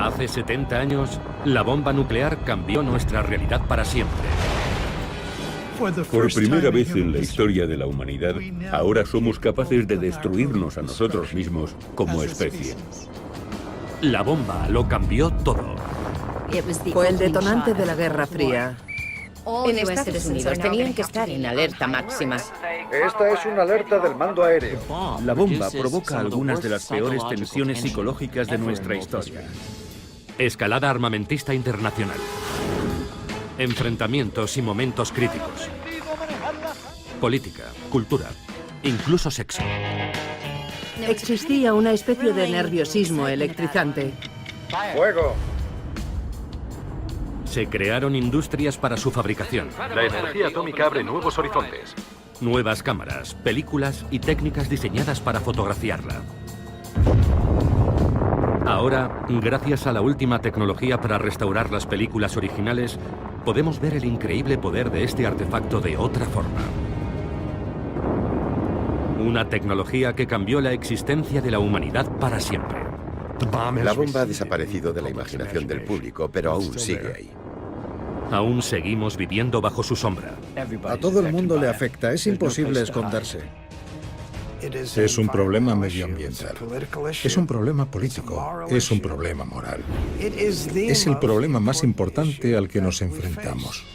Hace 70 años, la bomba nuclear cambió nuestra realidad para siempre. Por primera vez en la historia de la humanidad, ahora somos capaces de destruirnos a nosotros mismos como especie. La bomba lo cambió todo. Fue el detonante de la Guerra Fría. En Estados Unidos tenían que estar en alerta máxima. Esta es una alerta del mando aéreo. La bomba provoca algunas de las peores tensiones psicológicas de nuestra historia. Escalada armamentista internacional. Enfrentamientos y momentos críticos. Política, cultura, incluso sexo. Existía una especie de nerviosismo electrizante. ¡Fuego! Se crearon industrias para su fabricación. La energía atómica abre nuevos horizontes. Nuevas cámaras, películas y técnicas diseñadas para fotografiarla. Ahora, gracias a la última tecnología para restaurar las películas originales, podemos ver el increíble poder de este artefacto de otra forma. Una tecnología que cambió la existencia de la humanidad para siempre. La bomba ha desaparecido de la imaginación del público, pero aún sigue ahí. Aún seguimos viviendo bajo su sombra. A todo el mundo le afecta, es imposible esconderse. Es un problema medioambiental, es un problema político, es un problema moral. Es el problema más importante al que nos enfrentamos.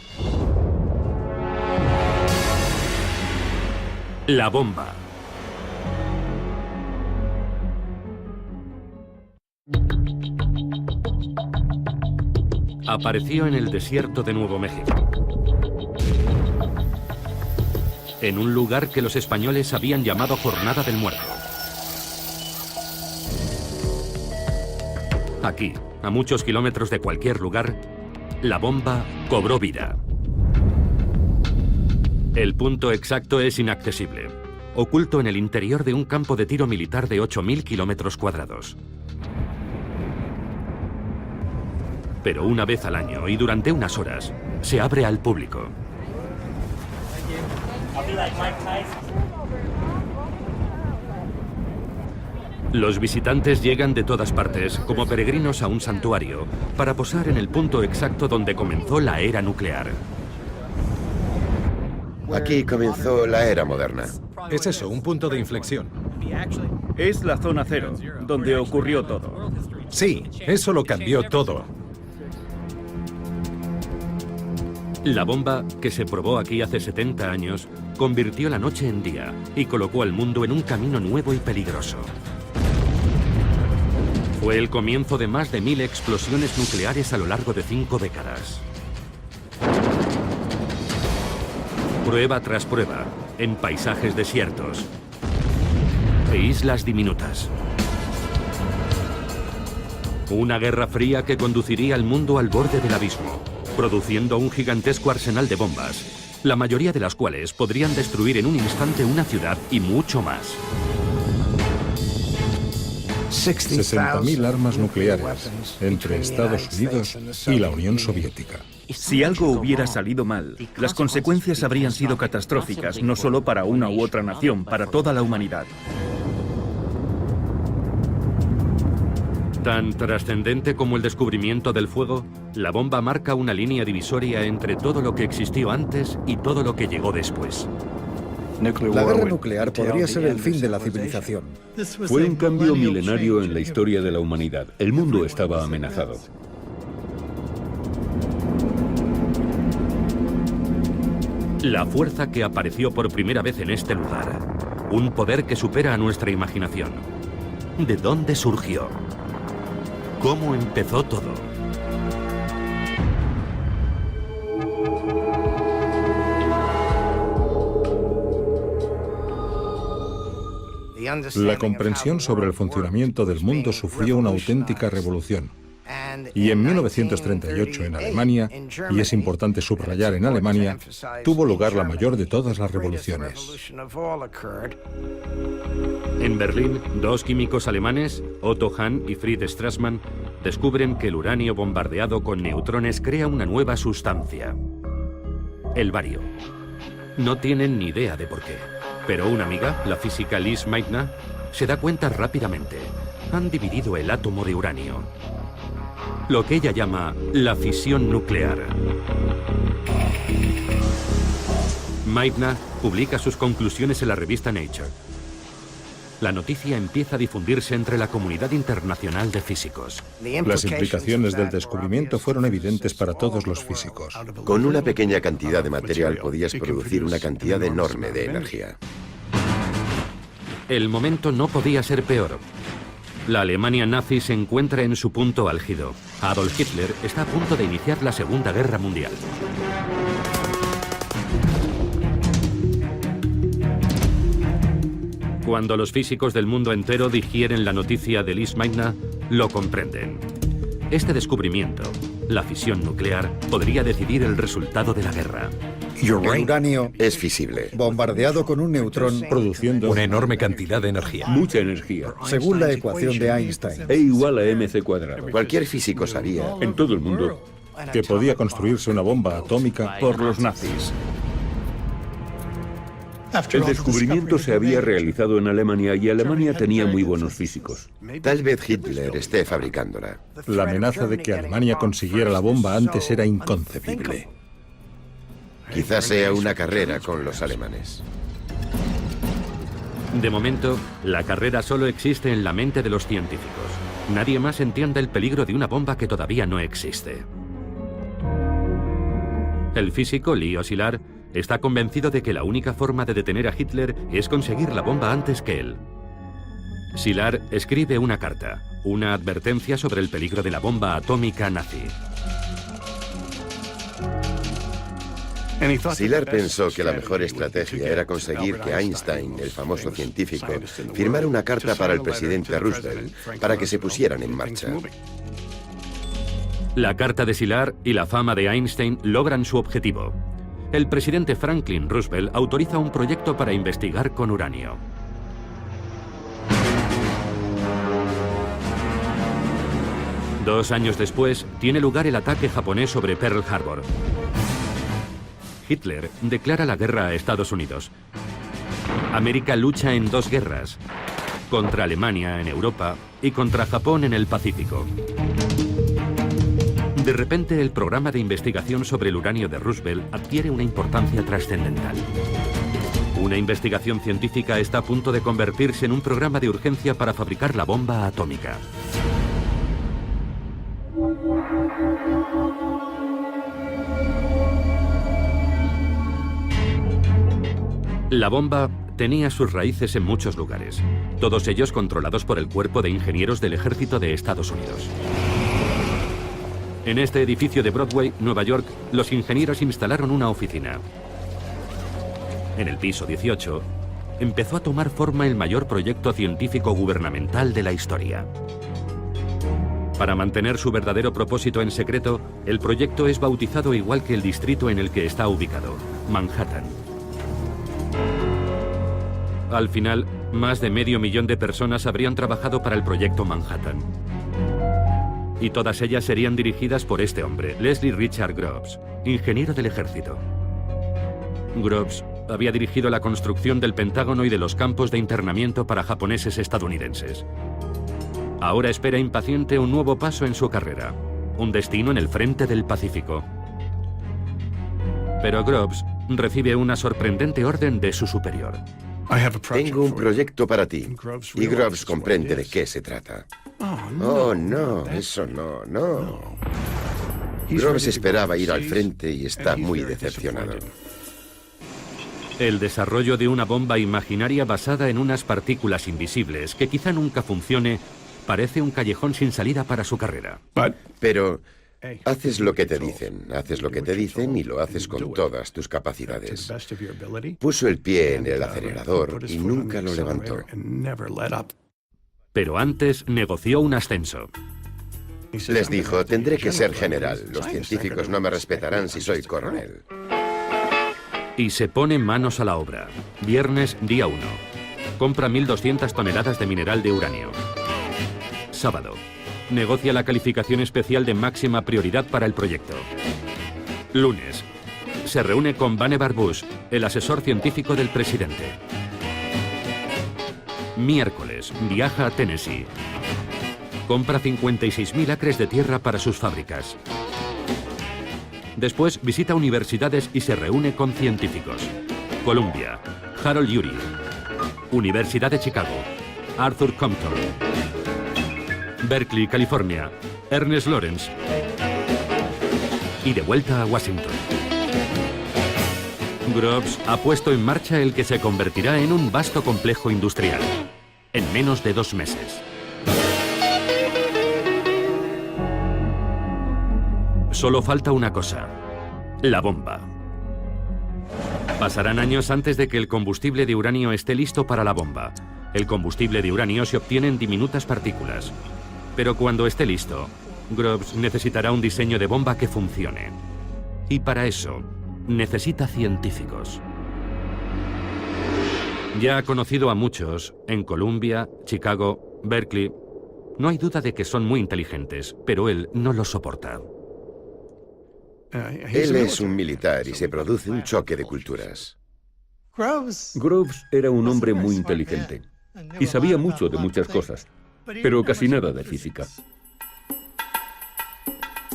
La bomba. Apareció en el desierto de Nuevo México. En un lugar que los españoles habían llamado Jornada del Muerto. Aquí, a muchos kilómetros de cualquier lugar, la bomba cobró vida. El punto exacto es inaccesible, oculto en el interior de un campo de tiro militar de 8.000 kilómetros cuadrados. Pero una vez al año y durante unas horas, se abre al público. Los visitantes llegan de todas partes, como peregrinos a un santuario, para posar en el punto exacto donde comenzó la era nuclear. Aquí comenzó la era moderna. Es eso, un punto de inflexión. Es la zona cero, donde ocurrió todo. Sí, eso lo cambió todo. La bomba, que se probó aquí hace 70 años, convirtió la noche en día y colocó al mundo en un camino nuevo y peligroso. Fue el comienzo de más de 1000 explosiones nucleares a lo largo de 5 décadas. Prueba tras prueba, en paisajes desiertos e islas diminutas. Una guerra fría que conduciría al mundo al borde del abismo, produciendo un gigantesco arsenal de bombas, la mayoría de las cuales podrían destruir en un instante una ciudad y mucho más. 60.000 armas nucleares entre Estados Unidos y la Unión Soviética. Si algo hubiera salido mal, las consecuencias habrían sido catastróficas, no solo para una u otra nación, para toda la humanidad. Tan trascendente como el descubrimiento del fuego, la bomba marca una línea divisoria entre todo lo que existió antes y todo lo que llegó después. La guerra nuclear podría ser el fin de la civilización. Fue un cambio milenario en la historia de la humanidad. El mundo estaba amenazado. La fuerza que apareció por primera vez en este lugar. Un poder que supera a nuestra imaginación. ¿De dónde surgió? ¿Cómo empezó todo? La comprensión sobre el funcionamiento del mundo sufrió una auténtica revolución. Y en 1938 en Alemania, y es importante subrayar en Alemania, tuvo lugar la mayor de todas las revoluciones. En Berlín, dos químicos alemanes, Otto Hahn y Fritz Strassmann, descubren que el uranio bombardeado con neutrones crea una nueva sustancia, el bario. No tienen ni idea de por qué, pero una amiga, la física Lise Meitner, se da cuenta rápidamente. Han dividido el átomo de uranio. lo que ella llama la fisión nuclear. Meitner publica sus conclusiones en la revista Nature. La noticia empieza a difundirse entre la comunidad internacional de físicos. Las implicaciones del descubrimiento fueron evidentes para todos los físicos. Con una pequeña cantidad de material podías producir una cantidad enorme de energía. El momento no podía ser peor. La Alemania nazi se encuentra en su punto álgido. Adolf Hitler está a punto de iniciar la Segunda Guerra Mundial. Cuando los físicos del mundo entero digieren la noticia de Lise Meitner, lo comprenden. Este descubrimiento, la fisión nuclear, podría decidir el resultado de la guerra. El uranio es fisible, bombardeado con un neutrón, Produciendo Una enorme cantidad de energía. Mucha energía. según la ecuación de Einstein. E igual a mc cuadrado. cualquier físico sabía. En todo el mundo. que podía construirse una bomba atómica Por los nazis. El descubrimiento se había realizado en Alemania y Alemania tenía muy buenos físicos. Tal vez Hitler esté fabricándola. La amenaza de que Alemania consiguiera la bomba antes era inconcebible. Quizás sea una carrera con los alemanes. De momento, la carrera solo existe en la mente de los científicos. Nadie más entiende el peligro de una bomba que todavía no existe. El físico Leo Szilard está convencido de que la única forma de detener a Hitler es conseguir la bomba antes que él. Szilard escribe una carta, una advertencia sobre el peligro de la bomba atómica nazi. Szilard pensó que la mejor estrategia era conseguir que Einstein, el famoso científico, firmara una carta para el presidente Roosevelt para que se pusieran en marcha. La carta de Szilard y la fama de Einstein logran su objetivo. El presidente Franklin Roosevelt autoriza un proyecto para investigar con uranio. Dos años después, tiene lugar el ataque japonés sobre Pearl Harbor. Hitler declara la guerra a Estados Unidos. América lucha en dos guerras, contra Alemania en Europa y contra Japón en el Pacífico. De repente, el programa de investigación sobre el uranio de Roosevelt adquiere una importancia trascendental. Una investigación científica está a punto de convertirse en un programa de urgencia para fabricar la bomba atómica. La bomba tenía sus raíces en muchos lugares, todos ellos controlados por el Cuerpo de Ingenieros del Ejército de Estados Unidos. En este edificio de Broadway, Nueva York, los ingenieros instalaron una oficina. En el piso 18, empezó a tomar forma el mayor proyecto científico gubernamental de la historia. Para mantener su verdadero propósito en secreto, el proyecto es bautizado igual que el distrito en el que está ubicado, Manhattan. Al final, más de 500.000 de personas habrían trabajado para el proyecto Manhattan. Y todas ellas serían dirigidas por este hombre, Leslie Richard Groves, ingeniero del ejército. Groves había dirigido la construcción del Pentágono y de los campos de internamiento para japoneses estadounidenses. Ahora espera impaciente un nuevo paso en su carrera, un destino en el frente del Pacífico. Pero Groves recibe una sorprendente orden de su superior. Tengo un proyecto para ti. Y Groves comprende de qué se trata. Oh, no, eso no. Groves esperaba ir al frente y está muy decepcionado. El desarrollo de una bomba imaginaria basada en unas partículas invisibles que quizá nunca funcione parece un callejón sin salida para su carrera. Pero haces lo que te dicen y lo haces con todas tus capacidades. Puso el pie en el acelerador y nunca lo levantó. Pero antes negoció un ascenso. Les dijo, tendré que ser general. Los científicos no me respetarán si soy coronel. Y se pone manos a la obra. Viernes, día 1. Compra 1.200 toneladas de mineral de uranio. Sábado. Negocia la calificación especial de máxima prioridad para el proyecto. Lunes. Se reúne con Vannevar Bush, el asesor científico del presidente. Miércoles. Viaja a Tennessee. Compra 56.000 acres de tierra para sus fábricas. Después visita universidades y se reúne con científicos. Columbia, Harold Urey. Universidad de Chicago, Arthur Compton. Berkeley, California, Ernest Lawrence. Y de vuelta a Washington. Groves ha puesto en marcha el que se convertirá en un vasto complejo industrial, en menos de 2 meses. Solo falta una cosa, la bomba. Pasarán años antes de que el combustible de uranio esté listo para la bomba. El combustible de uranio se obtiene en diminutas partículas. Pero cuando esté listo, Groves necesitará un diseño de bomba que funcione. Y para eso, necesita científicos. Ya ha conocido a muchos en Columbia, Chicago, Berkeley. No hay duda de que son muy inteligentes, pero él no los soporta. Él es un militar y se produce un choque de culturas. Groves era un hombre muy inteligente y sabía mucho de muchas cosas, pero casi nada de física.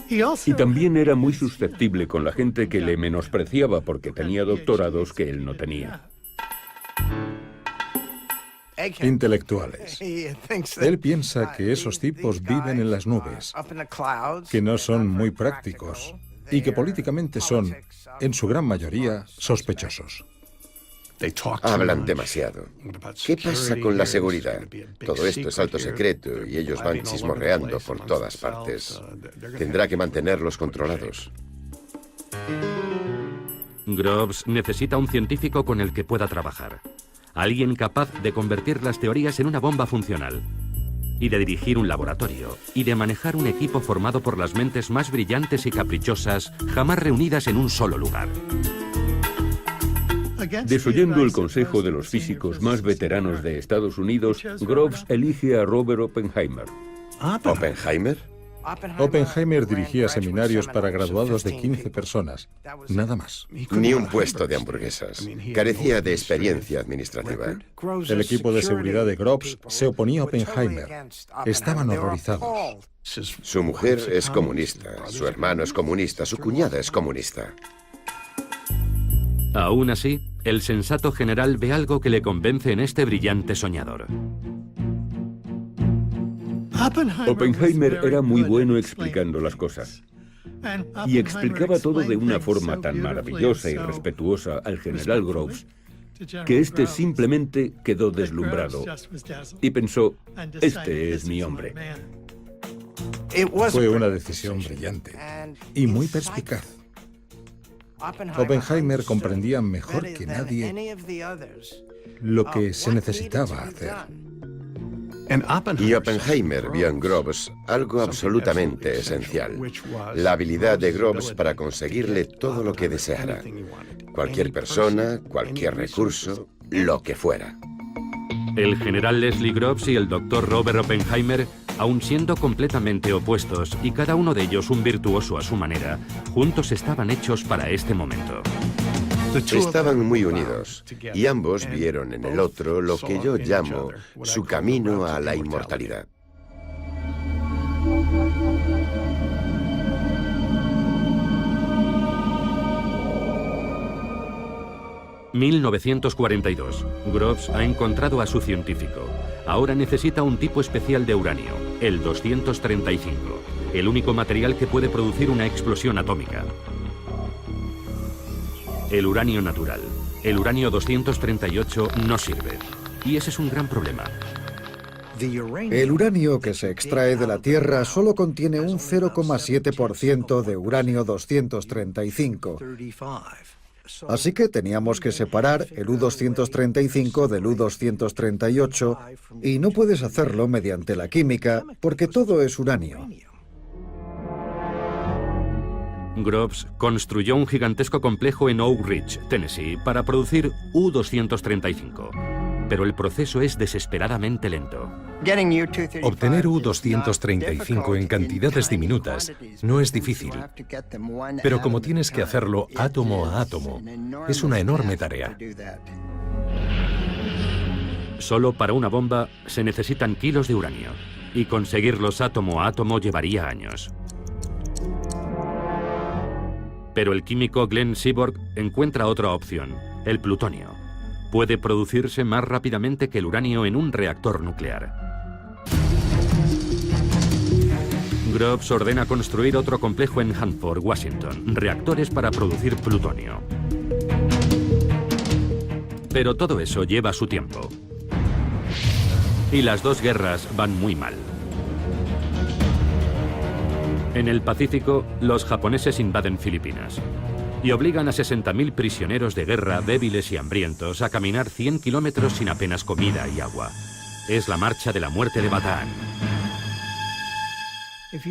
Y también era muy susceptible con la gente que le menospreciaba porque tenía doctorados que él no tenía. Intelectuales. Él piensa que esos tipos viven en las nubes, que no son muy prácticos y que políticamente son, en su gran mayoría, sospechosos. Hablan demasiado. ¿Qué pasa con la seguridad? Todo esto es alto secreto y ellos van chismorreando por todas partes. Tendrá que mantenerlos controlados. Groves necesita un científico con el que pueda trabajar. Alguien capaz de convertir las teorías en una bomba funcional. Y de dirigir un laboratorio. Y de manejar un equipo formado por las mentes más brillantes y caprichosas jamás reunidas en un solo lugar. Desoyendo el consejo de los físicos más veteranos de Estados Unidos, Groves elige a Robert Oppenheimer. ¿Oppenheimer? Oppenheimer dirigía seminarios para graduados de 15 personas, nada más. Ni un puesto de hamburguesas. Carecía de experiencia administrativa. El equipo de seguridad de Groves se oponía a Oppenheimer. Estaban horrorizados. Su mujer es comunista, su hermano es comunista, su cuñada es comunista. Aún así, el sensato general ve algo que le convence en este brillante soñador. Oppenheimer era muy bueno explicando las cosas. Y explicaba todo de una forma tan maravillosa y respetuosa al general Groves que éste simplemente quedó deslumbrado y pensó, este es mi hombre. Fue una decisión brillante y muy perspicaz. Oppenheimer comprendía mejor que nadie lo que se necesitaba hacer. Y Oppenheimer vio en Groves algo absolutamente esencial. La habilidad de Groves para conseguirle todo lo que deseara. Cualquier persona, cualquier recurso, lo que fuera. El general Leslie Groves y el doctor Robert Oppenheimer, aun siendo completamente opuestos y cada uno de ellos un virtuoso a su manera, juntos estaban hechos para este momento. Estaban muy unidos y ambos vieron en el otro lo que yo llamo su camino a la inmortalidad. ...1942. Groves ha encontrado a su científico. Ahora necesita un tipo especial de uranio, el 235, el único material que puede producir una explosión atómica. El uranio natural, el uranio 238, no sirve. Y ese es un gran problema. El uranio que se extrae de la Tierra solo contiene un 0,7% de uranio 235. Así que teníamos que separar el U-235 del U-238 y no puedes hacerlo mediante la química porque todo es uranio. Groves construyó un gigantesco complejo en Oak Ridge, Tennessee, para producir U-235. Pero el proceso es desesperadamente lento. Obtener U-235 en cantidades diminutas no es difícil, pero como tienes que hacerlo átomo a átomo, es una enorme tarea. Solo para una bomba se necesitan kilos de uranio. y conseguirlos átomo a átomo llevaría años. Pero el químico Glenn Seaborg encuentra otra opción, el plutonio. Puede producirse más rápidamente que el uranio en un reactor nuclear. Groves ordena construir otro complejo en Hanford, Washington, reactores para producir plutonio. Pero todo eso lleva su tiempo. Y las dos guerras van muy mal. En el Pacífico, los japoneses invaden Filipinas y obligan a 60.000 prisioneros de guerra débiles y hambrientos a caminar 100 kilómetros sin apenas comida y agua. Es la marcha de la muerte de Bataan.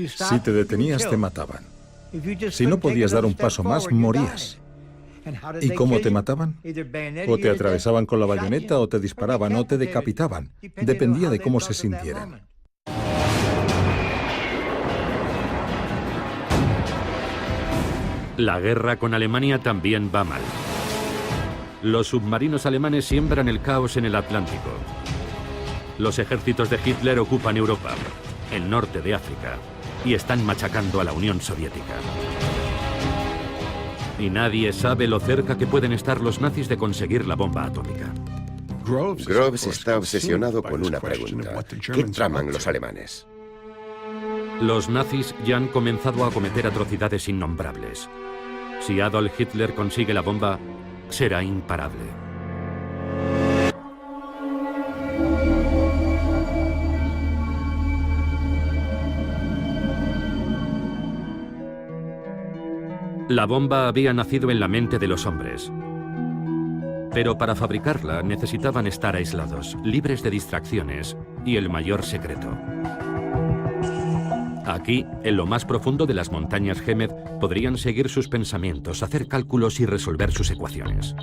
Si te detenías, te mataban. Si no podías dar un paso más, morías. ¿Y cómo te mataban? O te atravesaban con la bayoneta, o te disparaban, o te decapitaban. Dependía de cómo se sintieran. La guerra con Alemania también va mal. Los submarinos alemanes siembran el caos en el Atlántico. Los ejércitos de Hitler ocupan Europa, el norte de África, y están machacando a la Unión Soviética. Y nadie sabe lo cerca que pueden estar los nazis de conseguir la bomba atómica. Groves está obsesionado con una pregunta. ¿Qué traman los alemanes? Los nazis ya han comenzado a cometer atrocidades innombrables. Si Adolf Hitler consigue la bomba, será imparable. La bomba había nacido en la mente de los hombres. Pero para fabricarla necesitaban estar aislados, libres de distracciones y el mayor secreto. Aquí, en lo más profundo de las montañas Hemed, podrían seguir sus pensamientos, hacer cálculos y resolver sus ecuaciones.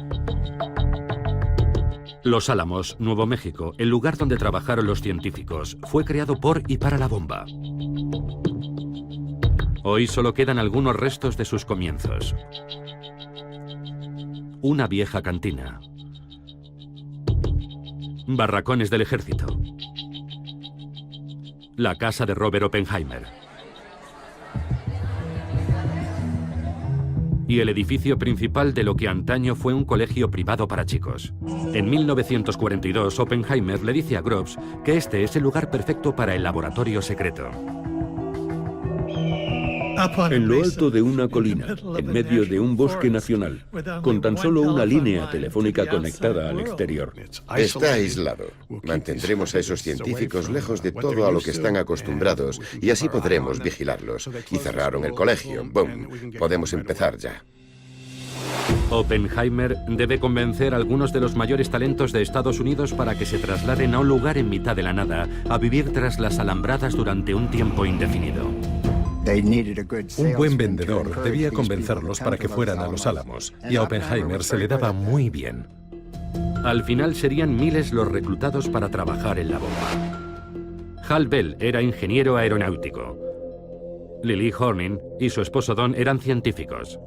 Los Álamos, Nuevo México, el lugar donde trabajaron los científicos, fue creado por y para la bomba. Hoy solo quedan algunos restos de sus comienzos. Una vieja cantina. Barracones del ejército. La casa de Robert Oppenheimer. Y el edificio principal de lo que antaño fue un colegio privado para chicos. En 1942, Oppenheimer le dice a Groves que este es el lugar perfecto para el laboratorio secreto. En lo alto de una colina, en medio de un bosque nacional, con tan solo una línea telefónica conectada al exterior. Está aislado. Mantendremos a esos científicos lejos de todo a lo que están acostumbrados y así podremos vigilarlos. Y cerraron el colegio. ¡Bum! Podemos empezar ya. Oppenheimer debe convencer a algunos de los mayores talentos de Estados Unidos para que se trasladen a un lugar en mitad de la nada, a vivir tras las alambradas durante un tiempo indefinido. Un buen vendedor debía convencerlos para que fueran a los Álamos, y a Oppenheimer se le daba muy bien. Al final serían miles los reclutados para trabajar en la bomba. Hal Bell era ingeniero aeronáutico. Lily Horning y su esposo Don eran científicos.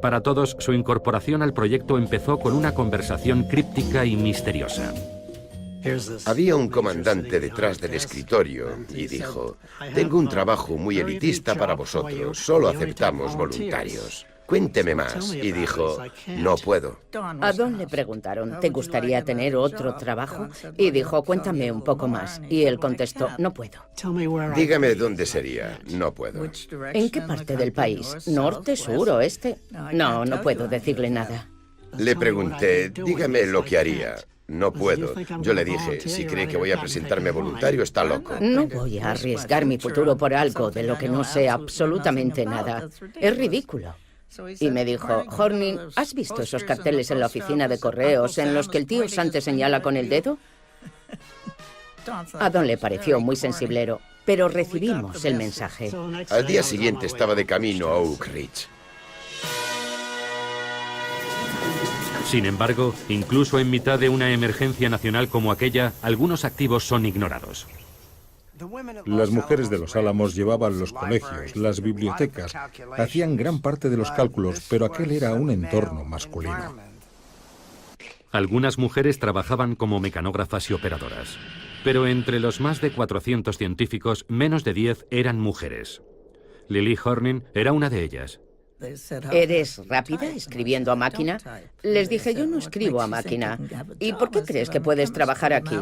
Para todos, su incorporación al proyecto empezó con una conversación críptica y misteriosa. Había un comandante detrás del escritorio y dijo: tengo un trabajo muy elitista para vosotros, solo aceptamos voluntarios. Cuénteme más. Y dijo: no puedo. A Don le preguntaron: ¿te gustaría tener otro trabajo? Y dijo: cuéntame un poco más. Y él contestó: no puedo. Dígame dónde sería. No puedo. ¿En qué parte del país? ¿Norte, sur, oeste? No, no puedo decirle nada. Le pregunté: dígame lo que haría. No puedo. Yo le dije: si cree que voy a presentarme voluntario, está loco. No voy a arriesgar mi futuro por algo de lo que no sé absolutamente nada. Es ridículo. Y me dijo: Horning, ¿has visto esos carteles en la oficina de correos en los que el tío Sam te señala con el dedo? A Don le pareció muy sensiblero, pero recibimos el mensaje. Al día siguiente estaba de camino a Oak Ridge. Sin embargo, incluso en mitad de una emergencia nacional como aquella, algunos activos son ignorados. Las mujeres de los Álamos llevaban los colegios, las bibliotecas, hacían gran parte de los cálculos, pero aquel era un entorno masculino. Algunas mujeres trabajaban como mecanógrafas y operadoras. Pero entre los más de 400 científicos, menos de 10 eran mujeres. Lily Hornin era una de ellas. ¿Eres rápida escribiendo a máquina? Les dije, yo no escribo a máquina. ¿Y por qué crees que puedes trabajar aquí?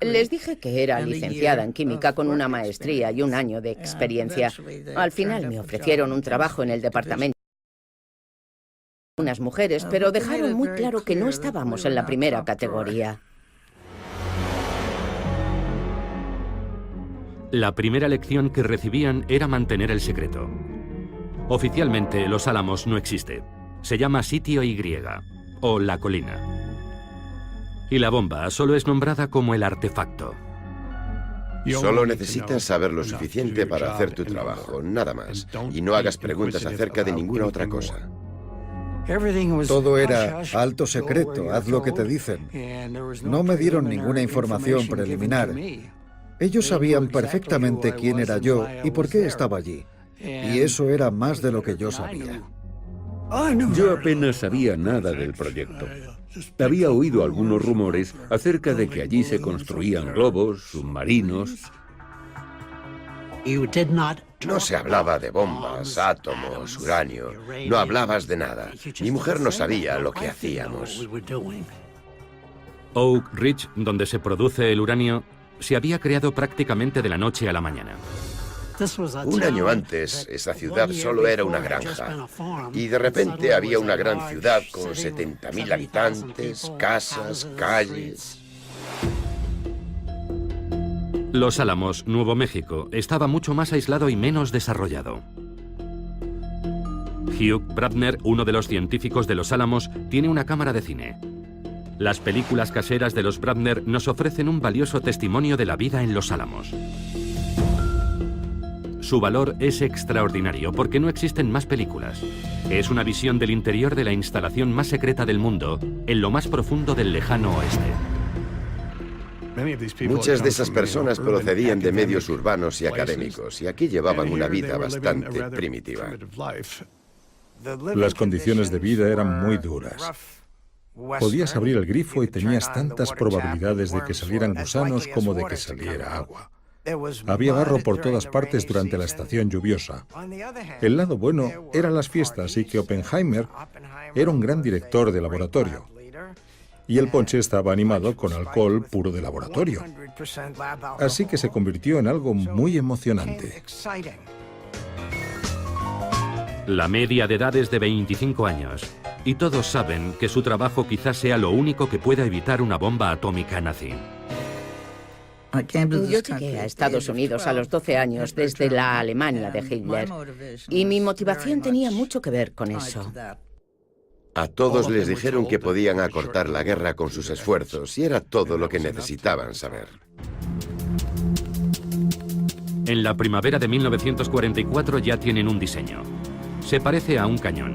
Les dije que era licenciada en química con una maestría y un año de experiencia. Al final me ofrecieron un trabajo en el departamento de unas mujeres, pero dejaron muy claro que no estábamos en la primera categoría. La primera lección que recibían era mantener el secreto. Oficialmente, Los Álamos no existe. Se llama Sitio Y, o La Colina. Y la bomba solo es nombrada como el artefacto. Solo necesitas saber lo suficiente para hacer tu trabajo, nada más. Y no hagas preguntas acerca de ninguna otra cosa. Todo era alto secreto, haz lo que te dicen. No me dieron ninguna información preliminar. Ellos sabían perfectamente quién era yo y por qué estaba allí. Y eso era más de lo que yo sabía. Yo apenas sabía nada del proyecto. Había oído algunos rumores acerca de que allí se construían globos, submarinos. No se hablaba de bombas, átomos, uranio. No hablabas de nada. Mi mujer no sabía lo que hacíamos. Oak Ridge, donde se produce el uranio, se había creado prácticamente de la noche a la mañana. Un año antes, esa ciudad solo era una granja. Y de repente había una gran ciudad con 70.000 habitantes, casas, calles. Los Álamos, Nuevo México, estaba mucho más aislado y menos desarrollado. Hugh Brabner, uno de los científicos de Los Álamos, tiene una cámara de cine. Las películas caseras de los Brabner nos ofrecen un valioso testimonio de la vida en Los Álamos. Su valor es extraordinario porque no existen más películas. Es una visión del interior de la instalación más secreta del mundo, en lo más profundo del lejano oeste. Muchas de esas personas procedían de medios urbanos y académicos, y aquí llevaban una vida bastante primitiva. Las condiciones de vida eran muy duras. Podías abrir el grifo y tenías tantas probabilidades de que salieran gusanos como de que saliera agua. Había barro por todas partes durante la estación lluviosa. El lado bueno eran las fiestas y que Oppenheimer era un gran director de laboratorio. Y el ponche estaba animado con alcohol puro de laboratorio. Así que se convirtió en algo muy emocionante. La media de edad es de 25 años. Y todos saben que su trabajo quizás sea lo único que pueda evitar una bomba atómica nazi. Yo llegué a Estados Unidos a los 12 años desde la Alemania de Hitler. Y mi motivación tenía mucho que ver con eso. A todos les dijeron que podían acortar la guerra con sus esfuerzos y era todo lo que necesitaban saber. En la primavera de 1944 ya tienen un diseño. Se parece a un cañón.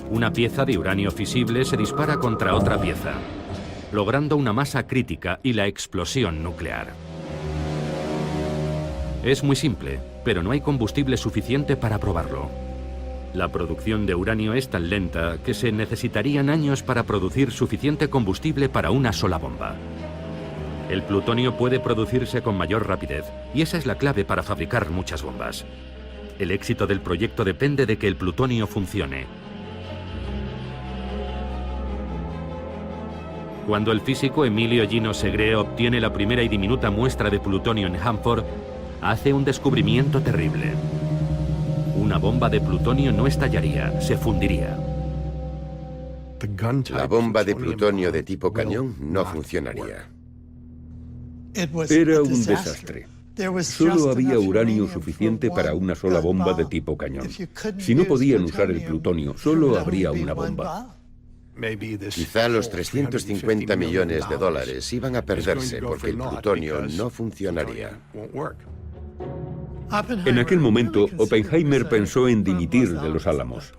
Una pieza de uranio fisible se dispara contra otra pieza, logrando una masa crítica y la explosión nuclear. Es muy simple, pero no hay combustible suficiente para probarlo. La producción de uranio es tan lenta que se necesitarían años para producir suficiente combustible para una sola bomba. El plutonio puede producirse con mayor rapidez, y esa es la clave para fabricar muchas bombas. El éxito del proyecto depende de que el plutonio funcione. Cuando el físico Emilio Gino Segre obtiene la primera y diminuta muestra de plutonio en Hanford, hace un descubrimiento terrible. Una bomba de plutonio no estallaría, se fundiría. La bomba de plutonio de tipo cañón no funcionaría. Era un desastre. Solo había uranio suficiente para una sola bomba de tipo cañón. Si no podían usar el plutonio, solo habría una bomba. Quizá los 350 millones de dólares iban a perderse porque el plutonio no funcionaría. En aquel momento, Oppenheimer pensó en dimitir de Los Álamos.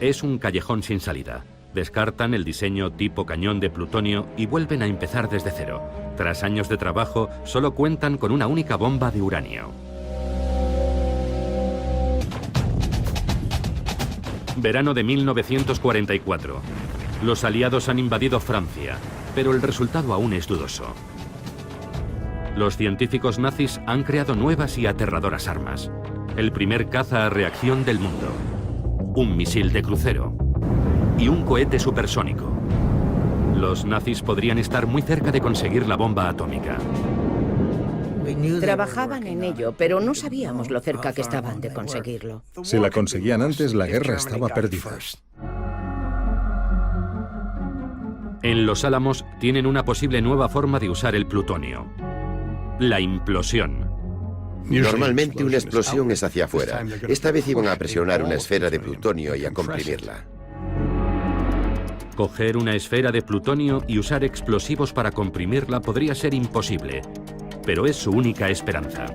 Es un callejón sin salida. Descartan el diseño tipo cañón de plutonio y vuelven a empezar desde cero. Tras años de trabajo, solo cuentan con una única bomba de uranio. Verano de 1944. Los aliados han invadido Francia, pero el resultado aún es dudoso. Los científicos nazis han creado nuevas y aterradoras armas. El primer caza a reacción del mundo. Un misil de crucero. Y un cohete supersónico. Los nazis podrían estar muy cerca de conseguir la bomba atómica. Trabajaban en ello, pero no sabíamos lo cerca que estaban de conseguirlo. Si la conseguían antes, la guerra estaba perdida. En Los Álamos tienen una posible nueva forma de usar el plutonio. La implosión. Normalmente una explosión es hacia afuera. Esta vez iban a presionar una esfera de plutonio y a comprimirla. Coger una esfera de plutonio y usar explosivos para comprimirla podría ser imposible, pero es su única esperanza.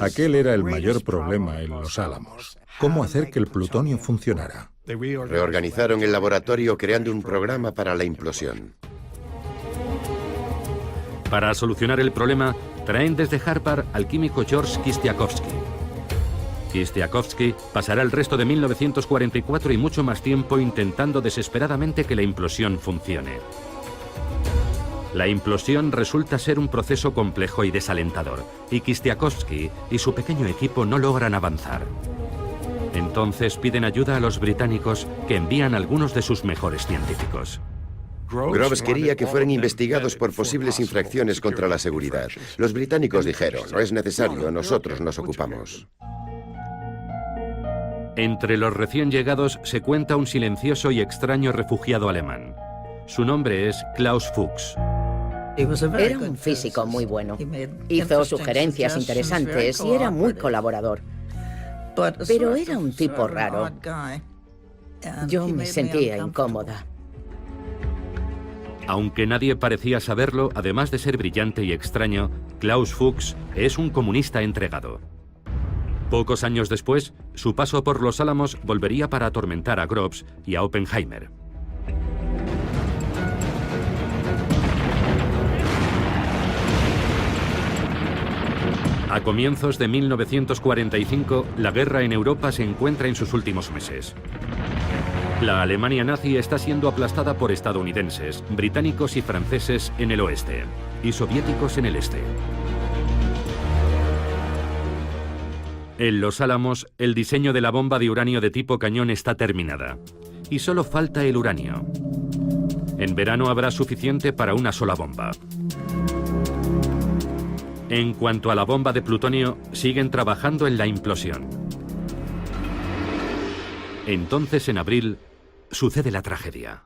Aquel era el mayor problema en Los Álamos. ¿Cómo hacer que el plutonio funcionara? Reorganizaron el laboratorio creando un programa para la implosión. Para solucionar el problema, traen desde Harvard al químico George Kistiakowsky. Kistiakowsky pasará el resto de 1944 y mucho más tiempo intentando desesperadamente que la implosión funcione. La implosión resulta ser un proceso complejo y desalentador, y Kistiakowsky y su pequeño equipo no logran avanzar. Entonces piden ayuda a los británicos, que envían algunos de sus mejores científicos. Groves quería que fueran investigados por posibles infracciones contra la seguridad. Los británicos dijeron, no es necesario, nosotros nos ocupamos. Entre los recién llegados se cuenta un silencioso y extraño refugiado alemán. Su nombre es Klaus Fuchs. Era un físico muy bueno. Hizo sugerencias interesantes y era muy colaborador. Pero era un tipo raro. Yo me sentía incómoda. Aunque nadie parecía saberlo, además de ser brillante y extraño, Klaus Fuchs es un comunista entregado. Pocos años después, su paso por Los Álamos volvería para atormentar a Groves y a Oppenheimer. A comienzos de 1945, la guerra en Europa se encuentra en sus últimos meses. La Alemania nazi está siendo aplastada por estadounidenses, británicos y franceses en el oeste, y soviéticos en el este. En Los Álamos, el diseño de la bomba de uranio de tipo cañón está terminada, y solo falta el uranio. En verano habrá suficiente para una sola bomba. En cuanto a la bomba de plutonio, siguen trabajando en la implosión. Entonces, en abril, sucede la tragedia.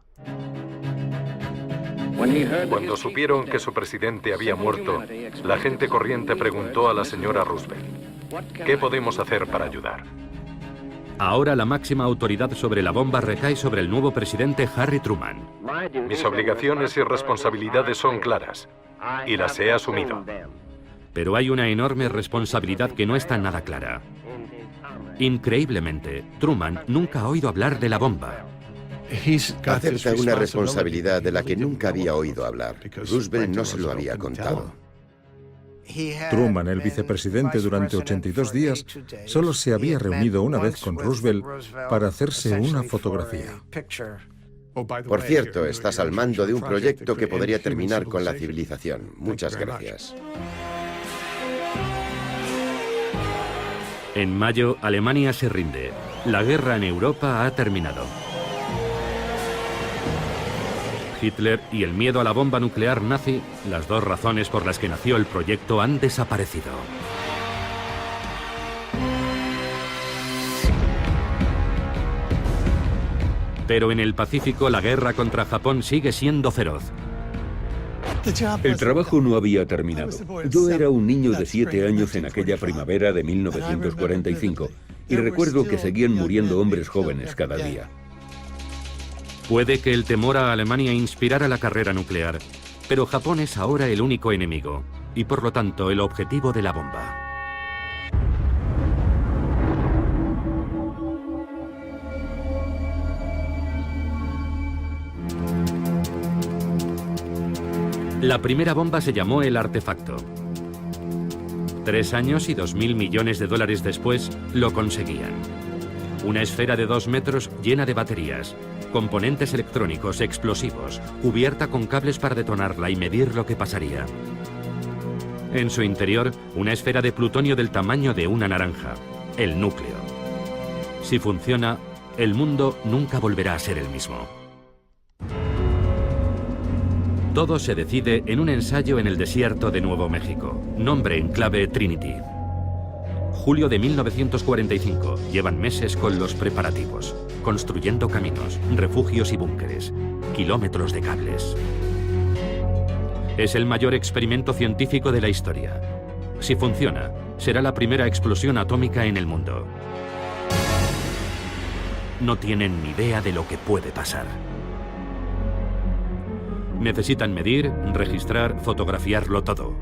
Cuando supieron que su presidente había muerto, la gente corriente preguntó a la señora Roosevelt, ¿qué podemos hacer para ayudar? Ahora la máxima autoridad sobre la bomba recae sobre el nuevo presidente Harry Truman. Mis obligaciones y responsabilidades son claras, y las he asumido. Pero hay una enorme responsabilidad que no está nada clara. Increíblemente, Truman nunca ha oído hablar de la bomba. Acepta una responsabilidad de la que nunca había oído hablar. Roosevelt no se lo había contado. Truman, el vicepresidente durante 82 días, solo se había reunido una vez con Roosevelt para hacerse una fotografía. Por cierto, estás al mando de un proyecto que podría terminar con la civilización. Muchas gracias. En mayo, Alemania se rinde. La guerra en Europa ha terminado. Hitler y el miedo a la bomba nuclear nazi, las dos razones por las que nació el proyecto, han desaparecido. Pero en el Pacífico la guerra contra Japón sigue siendo feroz. El trabajo no había terminado. Yo era un niño de 7 años en aquella primavera de 1945 y recuerdo que seguían muriendo hombres jóvenes cada día. Puede que el temor a Alemania inspirara la carrera nuclear, pero Japón es ahora el único enemigo y por lo tanto el objetivo de la bomba. La primera bomba se llamó el artefacto. 3 años y $2.000 millones después lo conseguían. Una esfera de 2 metros llena de baterías, componentes electrónicos, explosivos, cubierta con cables para detonarla y medir lo que pasaría. En su interior, una esfera de plutonio del tamaño de una naranja, el núcleo. Si funciona, el mundo nunca volverá a ser el mismo. Todo se decide en un ensayo en el desierto de Nuevo México. Nombre en clave Trinity. Julio de 1945. Llevan meses con los preparativos, construyendo caminos, refugios y búnkeres, kilómetros de cables. Es el mayor experimento científico de la historia. Si funciona, será la primera explosión atómica en el mundo. No tienen ni idea de lo que puede pasar. Necesitan medir, registrar, fotografiarlo todo.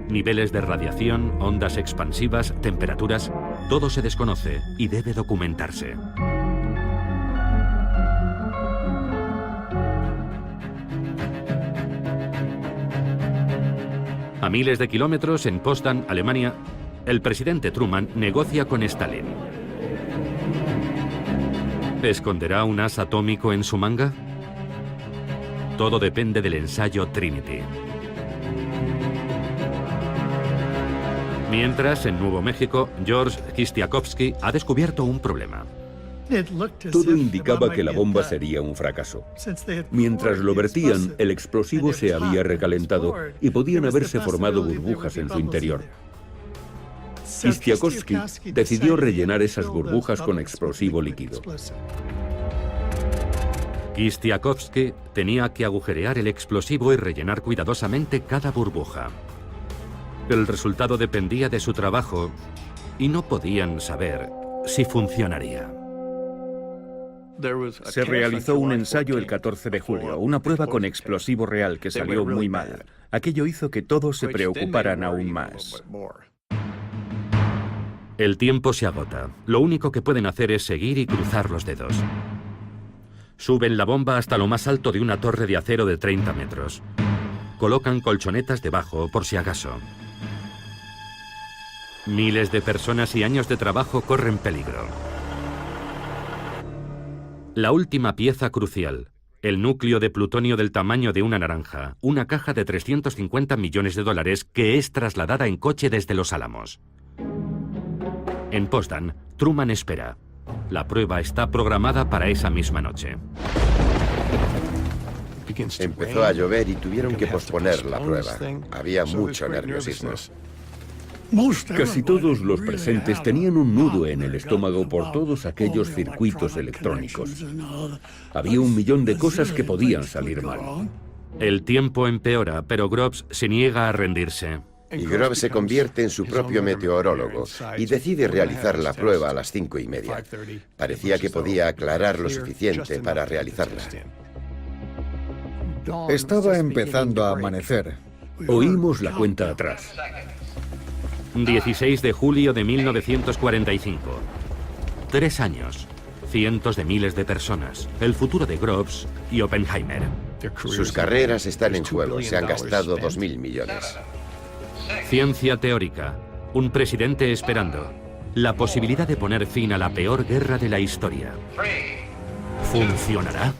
Niveles de radiación, ondas expansivas, temperaturas, todo se desconoce y debe documentarse. A miles de kilómetros, en Potsdam, Alemania, el presidente Truman negocia con Stalin. ¿Esconderá un as atómico en su manga? Todo depende del ensayo Trinity. Mientras, en Nuevo México, George Kistiakowsky ha descubierto un problema. Todo indicaba que la bomba sería un fracaso. Mientras lo vertían, el explosivo se había recalentado y podían haberse formado burbujas en su interior. Kistiakowsky decidió rellenar esas burbujas con explosivo líquido. Kistiakowsky tenía que agujerear el explosivo y rellenar cuidadosamente cada burbuja. El resultado dependía de su trabajo y no podían saber si funcionaría. Se realizó un ensayo el 14 de julio, una prueba con explosivo real que salió muy mal. Aquello hizo que todos se preocuparan aún más. El tiempo se agota. Lo único que pueden hacer es seguir y cruzar los dedos. Suben la bomba hasta lo más alto de una torre de acero de 30 metros. Colocan colchonetas debajo por si acaso. Miles de personas y años de trabajo corren peligro. La última pieza crucial, el núcleo de plutonio del tamaño de una naranja, una caja de 350 millones de dólares que es trasladada en coche desde Los Álamos. En Potsdam, Truman espera. La prueba está programada para esa misma noche. Empezó a llover y tuvieron que posponer la prueba. Había mucho nerviosismo. Casi todos los presentes tenían un nudo en el estómago por todos aquellos circuitos electrónicos. Había 1 millón de cosas que podían salir mal. El tiempo empeora, pero Groves se niega a rendirse. Y Groves se convierte en su propio meteorólogo y decide realizar la prueba a las 5:30. Parecía que podía aclarar lo suficiente para realizarla. Estaba empezando a amanecer. Oímos la cuenta atrás. 16 de julio de 1945. 3 años. Cientos de miles de personas. El futuro de Groves y Oppenheimer. Sus carreras están en juego. Se han gastado 2.000 millones. Ciencia teórica. Un presidente esperando. La posibilidad de poner fin a la peor guerra de la historia. ¿Funcionará?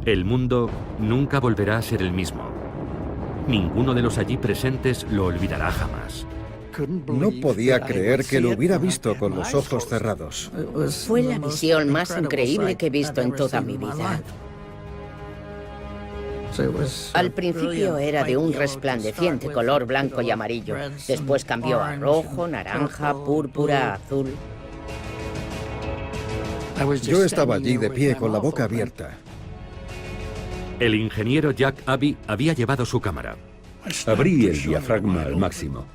El mundo nunca volverá a ser el mismo. Ninguno de los allí presentes lo olvidará jamás. No podía creer que lo hubiera visto con los ojos cerrados. Fue la visión más increíble que he visto en toda mi vida. Al principio era de un resplandeciente color blanco y amarillo. Después cambió a rojo, naranja, púrpura, azul. Yo estaba allí de pie con la boca abierta. El ingeniero Jack Abbey había llevado su cámara. Abrí el diafragma al máximo.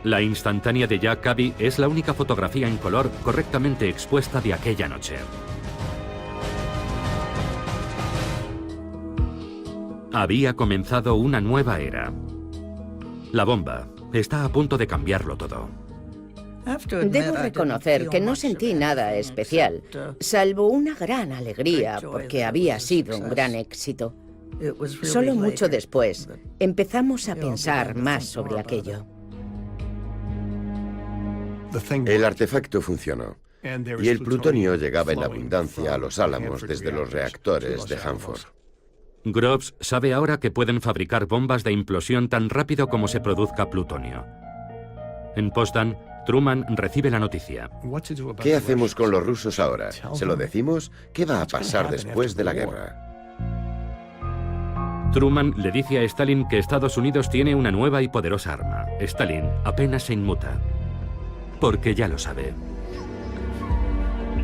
La instantánea de Jack Abbey es la única fotografía en color correctamente expuesta de aquella noche. Había comenzado una nueva era. La bomba está a punto de cambiarlo todo. Debo reconocer que no sentí nada especial, salvo una gran alegría porque había sido un gran éxito. Solo mucho después empezamos a pensar más sobre aquello. El artefacto funcionó y el plutonio llegaba en abundancia a los Álamos desde los reactores de Hanford. Groves sabe ahora que pueden fabricar bombas de implosión tan rápido como se produzca plutonio. En Potsdam, Truman recibe la noticia. ¿Qué hacemos con los rusos ahora? ¿Se lo decimos? ¿Qué va a pasar después de la guerra? Truman le dice a Stalin que Estados Unidos tiene una nueva y poderosa arma. Stalin apenas se inmuta, porque ya lo sabe.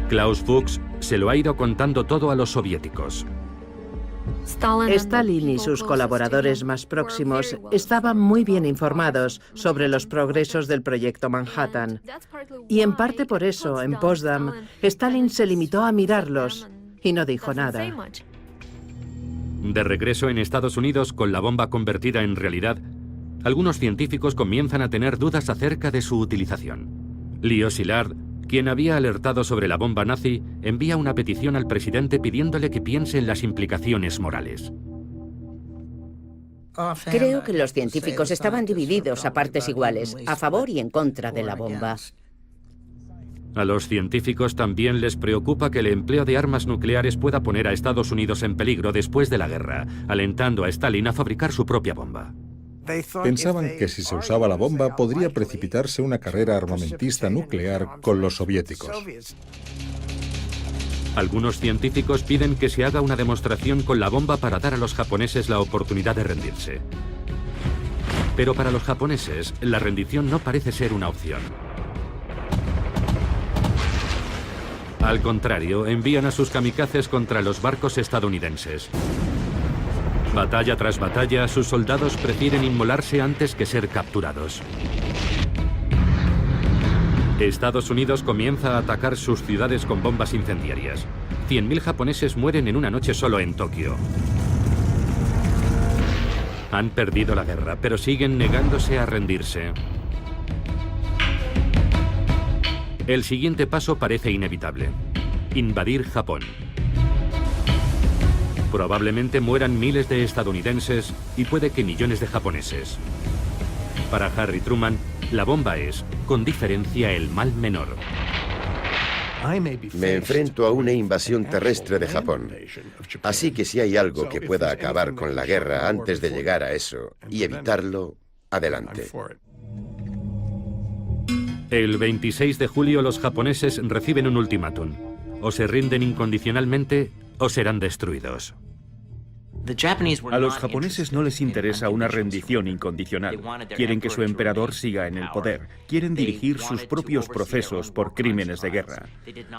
Klaus Fuchs se lo ha ido contando todo a los soviéticos. Stalin y sus colaboradores más próximos estaban muy bien informados sobre los progresos del proyecto Manhattan. Y en parte por eso, en Potsdam, Stalin se limitó a mirarlos y no dijo nada. De regreso en Estados Unidos con la bomba convertida en realidad, algunos científicos comienzan a tener dudas acerca de su utilización. Leo Szilard, quien había alertado sobre la bomba nazi, envía una petición al presidente pidiéndole que piense en las implicaciones morales. Creo que los científicos estaban divididos a partes iguales, a favor y en contra de la bomba. A los científicos también les preocupa que el empleo de armas nucleares pueda poner a Estados Unidos en peligro después de la guerra, alentando a Stalin a fabricar su propia bomba. Pensaban que si se usaba la bomba podría precipitarse una carrera armamentista nuclear con los soviéticos. Algunos científicos piden que se haga una demostración con la bomba para dar a los japoneses la oportunidad de rendirse. Pero para los japoneses, la rendición no parece ser una opción. Al contrario, envían a sus kamikazes contra los barcos estadounidenses. Batalla tras batalla, sus soldados prefieren inmolarse antes que ser capturados. Estados Unidos comienza a atacar sus ciudades con bombas incendiarias. 100.000 japoneses mueren en una noche solo en Tokio. Han perdido la guerra, pero siguen negándose a rendirse. El siguiente paso parece inevitable: invadir Japón. Probablemente mueran miles de estadounidenses y puede que millones de japoneses. Para Harry Truman, la bomba es, con diferencia, el mal menor. Me enfrento a una invasión terrestre de Japón. Así que si hay algo que pueda acabar con la guerra antes de llegar a eso y evitarlo, adelante. El 26 de julio los japoneses reciben un ultimátum. O se rinden incondicionalmente o serán destruidos. A los japoneses no les interesa una rendición incondicional. Quieren que su emperador siga en el poder. Quieren dirigir sus propios procesos por crímenes de guerra.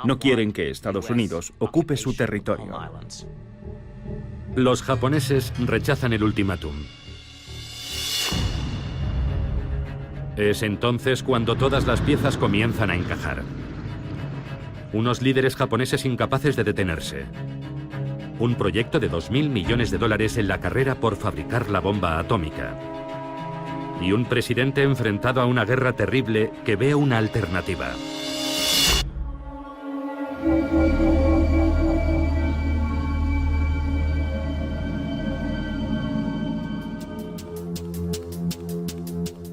No quieren que Estados Unidos ocupe su territorio. Los japoneses rechazan el ultimátum. Es entonces cuando todas las piezas comienzan a encajar. Unos líderes japoneses incapaces de detenerse. Un proyecto de $2.000 millones en la carrera por fabricar la bomba atómica. Y un presidente enfrentado a una guerra terrible que ve una alternativa.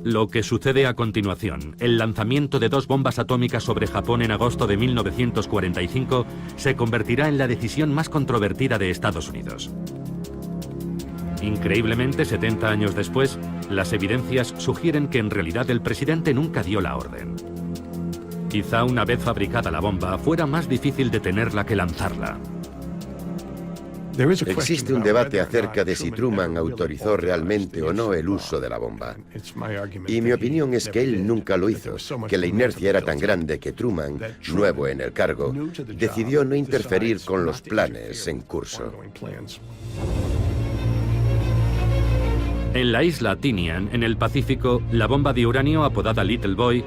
Lo que sucede a continuación, el lanzamiento de 2 bombas atómicas sobre Japón en agosto de 1945, se convertirá en la decisión más controvertida de Estados Unidos. Increíblemente, 70 años después, las evidencias sugieren que en realidad el presidente nunca dio la orden. Quizá una vez fabricada la bomba, fuera más difícil detenerla que lanzarla. Existe un debate acerca de si Truman autorizó realmente o no el uso de la bomba. Y mi opinión es que él nunca lo hizo, que la inercia era tan grande que Truman, nuevo en el cargo, decidió no interferir con los planes en curso. En la isla Tinian, en el Pacífico, la bomba de uranio apodada Little Boy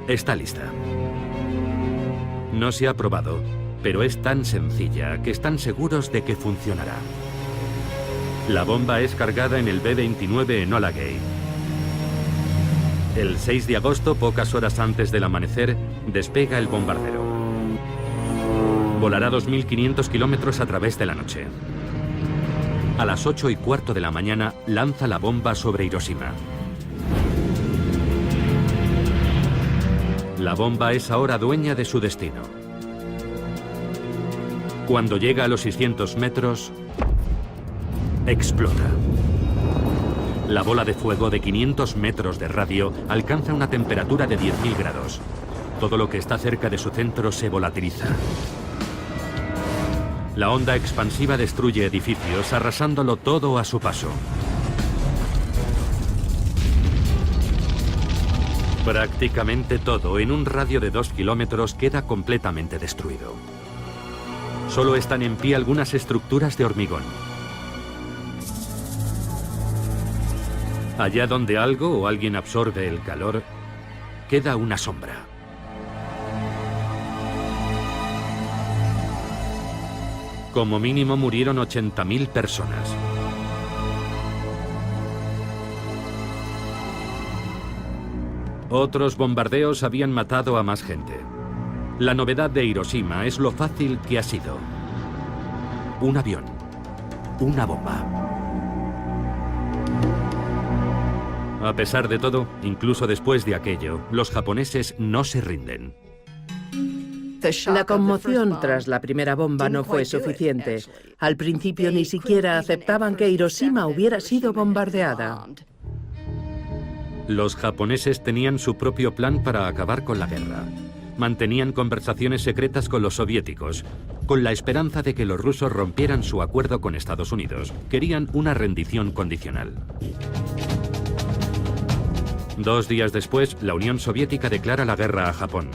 está lista. No se ha probado, pero es tan sencilla que están seguros de que funcionará. La bomba es cargada en el B-29 Enola Gay. El 6 de agosto, pocas horas antes del amanecer, despega el bombardero. Volará 2.500 kilómetros a través de la noche. A las 8:15 de la mañana lanza la bomba sobre Hiroshima. La bomba es ahora dueña de su destino. Cuando llega a los 600 metros, explota. La bola de fuego de 500 metros de radio alcanza una temperatura de 10.000 grados. Todo lo que está cerca de su centro se volatiliza. La onda expansiva destruye edificios, arrasándolo todo a su paso. Prácticamente todo, en un radio de 2 kilómetros, queda completamente destruido. Solo están en pie algunas estructuras de hormigón. Allá donde algo o alguien absorbe el calor, queda una sombra. Como mínimo murieron 80.000 personas. Otros bombardeos habían matado a más gente. La novedad de Hiroshima es lo fácil que ha sido. Un avión, una bomba. A pesar de todo, incluso después de aquello, los japoneses no se rinden. La conmoción tras la primera bomba no fue suficiente. Al principio ni siquiera aceptaban que Hiroshima hubiera sido bombardeada. Los japoneses tenían su propio plan para acabar con la guerra. Mantenían conversaciones secretas con los soviéticos, con la esperanza de que los rusos rompieran su acuerdo con Estados Unidos. Querían una rendición condicional. 2 días después, la Unión Soviética declara la guerra a Japón.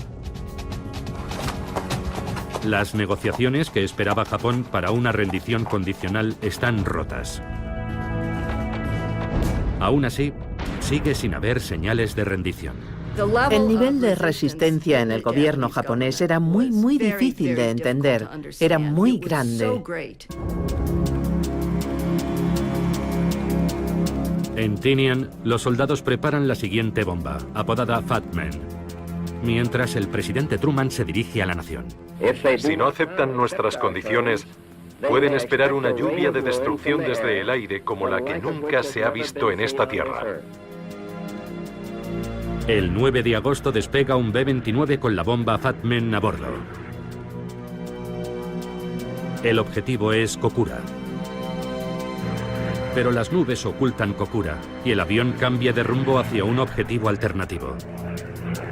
Las negociaciones que esperaba Japón para una rendición condicional están rotas. Aún así, sigue sin haber señales de rendición. El nivel de resistencia en el gobierno japonés era muy difícil de entender. Era muy grande. En Tinian, los soldados preparan la siguiente bomba, apodada Fat Man, mientras el presidente Truman se dirige a la nación. Si no aceptan nuestras condiciones, pueden esperar una lluvia de destrucción desde el aire como la que nunca se ha visto en esta tierra. El 9 de agosto despega un B-29 con la bomba Fat Man a bordo. El objetivo es Kokura. Pero las nubes ocultan Kokura y el avión cambia de rumbo hacia un objetivo alternativo.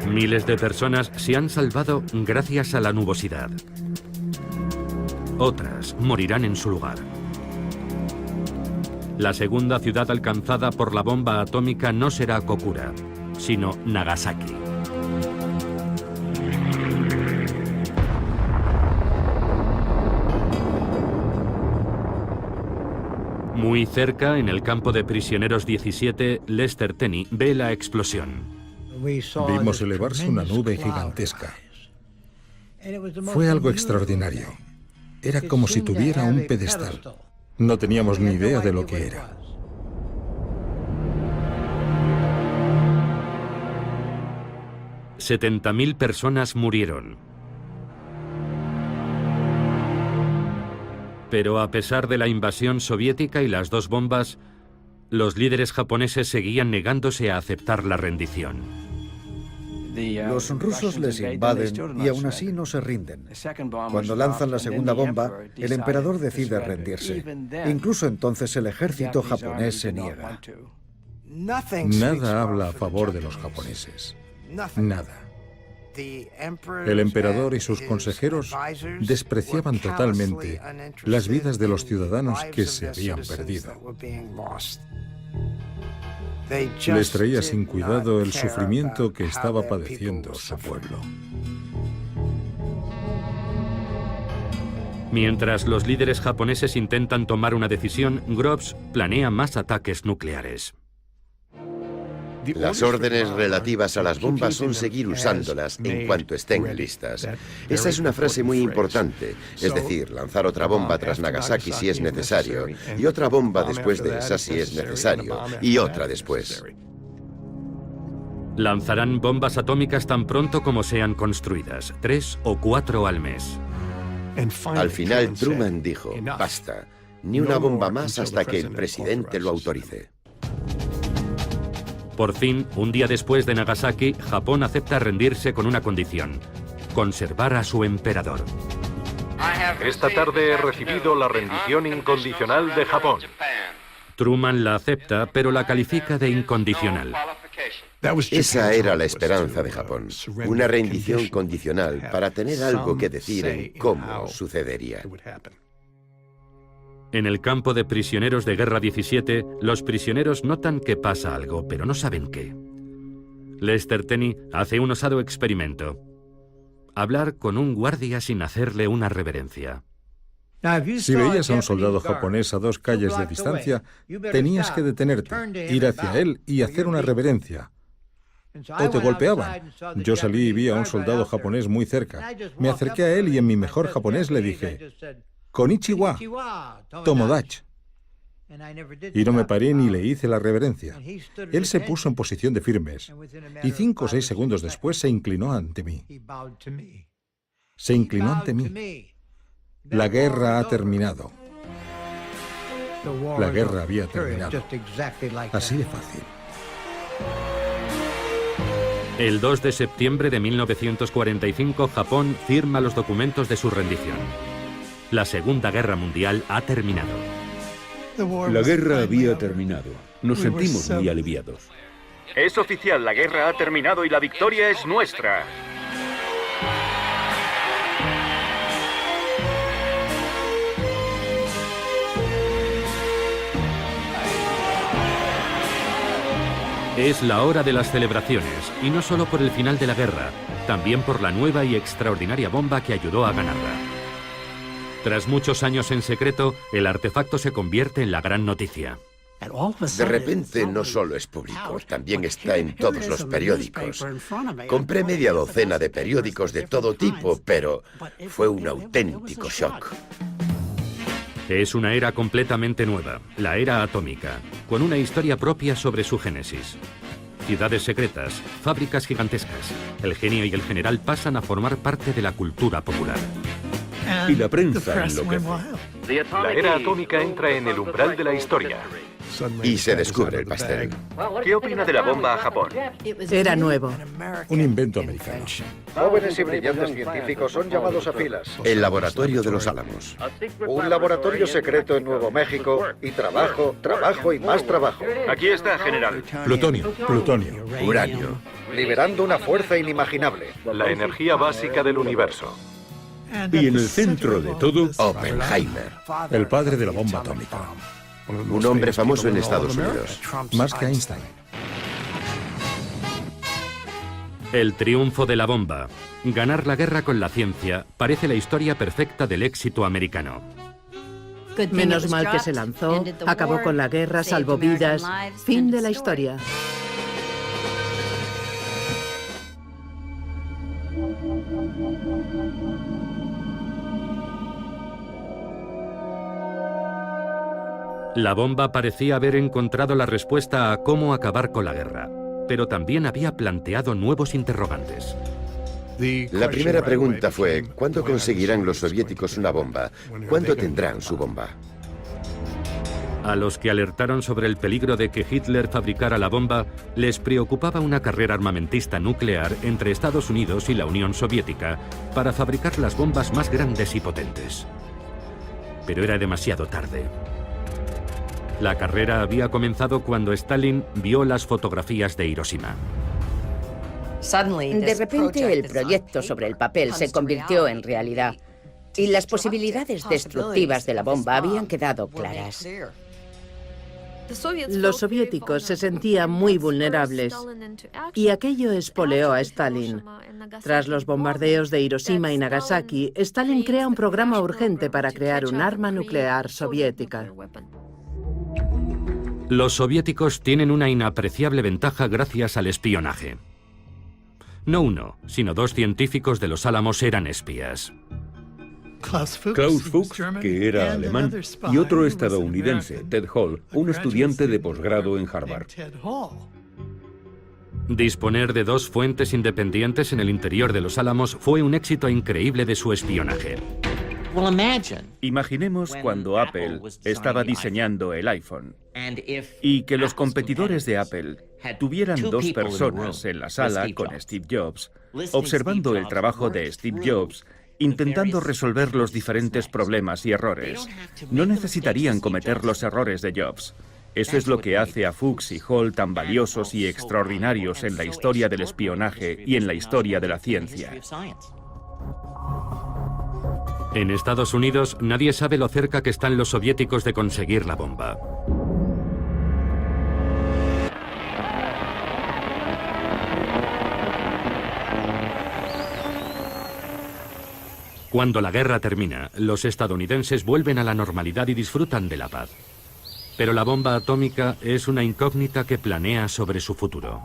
Miles de personas se han salvado gracias a la nubosidad. Otras morirán en su lugar. La segunda ciudad alcanzada por la bomba atómica no será Kokura, sino Nagasaki. Muy cerca, en el campo de prisioneros 17, Lester Tenney ve la explosión. Vimos elevarse una nube gigantesca. Fue algo extraordinario. Era como si tuviera un pedestal. No teníamos ni idea de lo que era. $70.000 personas murieron. Pero a pesar de la invasión soviética y las 2 bombas, los líderes japoneses seguían negándose a aceptar la rendición. Los rusos les invaden y aún así no se rinden. Cuando lanzan la segunda bomba, el emperador decide rendirse. Incluso entonces el ejército japonés se niega. Nada habla a favor de los japoneses. Nada. El emperador y sus consejeros despreciaban totalmente las vidas de los ciudadanos que se habían perdido. Les traía sin cuidado el sufrimiento que estaba padeciendo su pueblo. Mientras los líderes japoneses intentan tomar una decisión, Groves planea más ataques nucleares. Las órdenes relativas a las bombas son seguir usándolas en cuanto estén listas. Esa es una frase muy importante, es decir, lanzar otra bomba tras Nagasaki si es necesario, y otra bomba después de esa si es necesario, y otra después. Lanzarán bombas atómicas tan pronto como sean construidas, 3 o 4 al mes. Al final Truman dijo, basta. Ni una bomba más hasta que el presidente lo autorice. Por fin, un día después de Nagasaki, Japón acepta rendirse con una condición: conservar a su emperador. Esta tarde he recibido la rendición incondicional de Japón. Truman la acepta, pero la califica de incondicional. Esa era la esperanza de Japón, una rendición condicional para tener algo que decir en cómo sucedería. En el campo de prisioneros de guerra 17, los prisioneros notan que pasa algo, pero no saben qué. Lester Tenney hace un osado experimento: hablar con un guardia sin hacerle una reverencia. Si veías a un soldado japonés a 2 calles de distancia, tenías que detenerte, ir hacia él y hacer una reverencia. O te golpeaban. Yo salí y vi a un soldado japonés muy cerca. Me acerqué a él y en mi mejor japonés le dije: "Konnichiwa, Tomodachi". Y no me paré ni le hice la reverencia. Él se puso en posición de firmes y 5 o 6 segundos después se inclinó ante mí. Se inclinó ante mí. La guerra ha terminado. La guerra había terminado. Así de fácil. El 2 de septiembre de 1945, Japón firma los documentos de su rendición. La Segunda Guerra Mundial ha terminado. La guerra había terminado. Nos sentimos muy aliviados. Es oficial, la guerra ha terminado y la victoria es nuestra. Es la hora de las celebraciones, y no solo por el final de la guerra, también por la nueva y extraordinaria bomba que ayudó a ganarla. Tras muchos años en secreto, el artefacto se convierte en la gran noticia. De repente no solo es público, también está en todos los periódicos. Compré media docena de periódicos de todo tipo, pero fue un auténtico shock. Es una era completamente nueva, la era atómica, con una historia propia sobre su génesis. Ciudades secretas, fábricas gigantescas, el genio y el general pasan a formar parte de la cultura popular. Y la prensa enloquece. La era atómica entra en el umbral de la historia. Y se descubre el pastel. ¿Qué opina de la bomba a Japón? Era nuevo. Un invento americano. Jóvenes y brillantes científicos son llamados a filas. El laboratorio de los Álamos. Un laboratorio secreto en Nuevo México y trabajo, trabajo y más trabajo. Aquí está, general. Plutonio. Plutonio. Uranio. Liberando una fuerza inimaginable. La energía básica del universo. Y en el centro de todo, Oppenheimer. El padre de la bomba atómica. Un hombre famoso en Estados Unidos. Más que Einstein. El triunfo de la bomba. Ganar la guerra con la ciencia parece la historia perfecta del éxito americano. Menos mal que se lanzó, acabó con la guerra, salvó vidas. Fin de la historia. La bomba parecía haber encontrado la respuesta a cómo acabar con la guerra, pero también había planteado nuevos interrogantes. La primera pregunta fue, ¿cuándo conseguirán los soviéticos una bomba? ¿Cuándo tendrán su bomba? A los que alertaron sobre el peligro de que Hitler fabricara la bomba, les preocupaba una carrera armamentista nuclear entre Estados Unidos y la Unión Soviética para fabricar las bombas más grandes y potentes. Pero era demasiado tarde. La carrera había comenzado cuando Stalin vio las fotografías de Hiroshima. De repente el proyecto sobre el papel se convirtió en realidad y las posibilidades destructivas de la bomba habían quedado claras. Los soviéticos se sentían muy vulnerables y aquello espoleó a Stalin. Tras los bombardeos de Hiroshima y Nagasaki, Stalin crea un programa urgente para crear un arma nuclear soviética. Los soviéticos tienen una inapreciable ventaja gracias al espionaje. No uno, sino 2 científicos de los Álamos eran espías. Klaus Fuchs, que era alemán, y otro estadounidense, Ted Hall, un estudiante de posgrado en Harvard. Disponer de 2 fuentes independientes en el interior de los Álamos fue un éxito increíble de su espionaje. Imaginemos cuando Apple estaba diseñando el iPhone y que los competidores de Apple tuvieran dos personas en la sala con Steve Jobs, observando el trabajo de Steve Jobs, intentando resolver los diferentes problemas y errores. No necesitarían cometer los errores de Jobs. Eso es lo que hace a Fuchs y Hall tan valiosos y extraordinarios en la historia del espionaje y en la historia de la ciencia. En Estados Unidos, nadie sabe lo cerca que están los soviéticos de conseguir la bomba. Cuando la guerra termina, los estadounidenses vuelven a la normalidad y disfrutan de la paz. Pero la bomba atómica es una incógnita que planea sobre su futuro.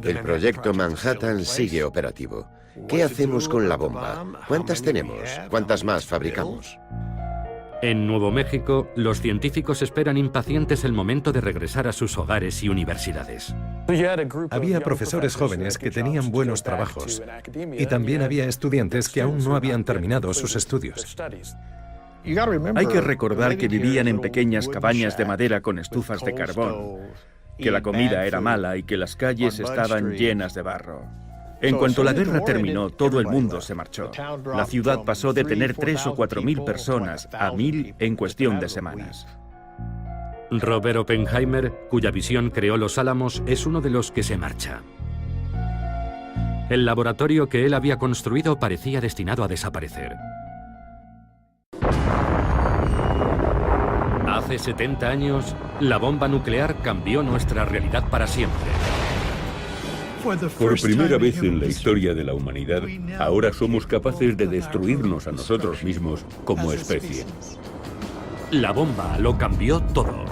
El proyecto Manhattan sigue operativo. ¿Qué hacemos con la bomba? ¿Cuántas tenemos? ¿Cuántas más fabricamos? En Nuevo México, los científicos esperan impacientes el momento de regresar a sus hogares y universidades. Había profesores jóvenes que tenían buenos trabajos y también había estudiantes que aún no habían terminado sus estudios. Hay que recordar que vivían en pequeñas cabañas de madera con estufas de carbón, que la comida era mala y que las calles estaban llenas de barro. En cuanto la guerra terminó, todo el mundo se marchó. La ciudad pasó de tener 3.000 o 4.000 personas a 1.000 en cuestión de semanas. Robert Oppenheimer, cuya visión creó los Álamos, es uno de los que se marcha. El laboratorio que él había construido parecía destinado a desaparecer. Hace 70 años, la bomba nuclear cambió nuestra realidad para siempre. Por primera vez en la historia de la humanidad, ahora somos capaces de destruirnos a nosotros mismos como especie. La bomba lo cambió todo.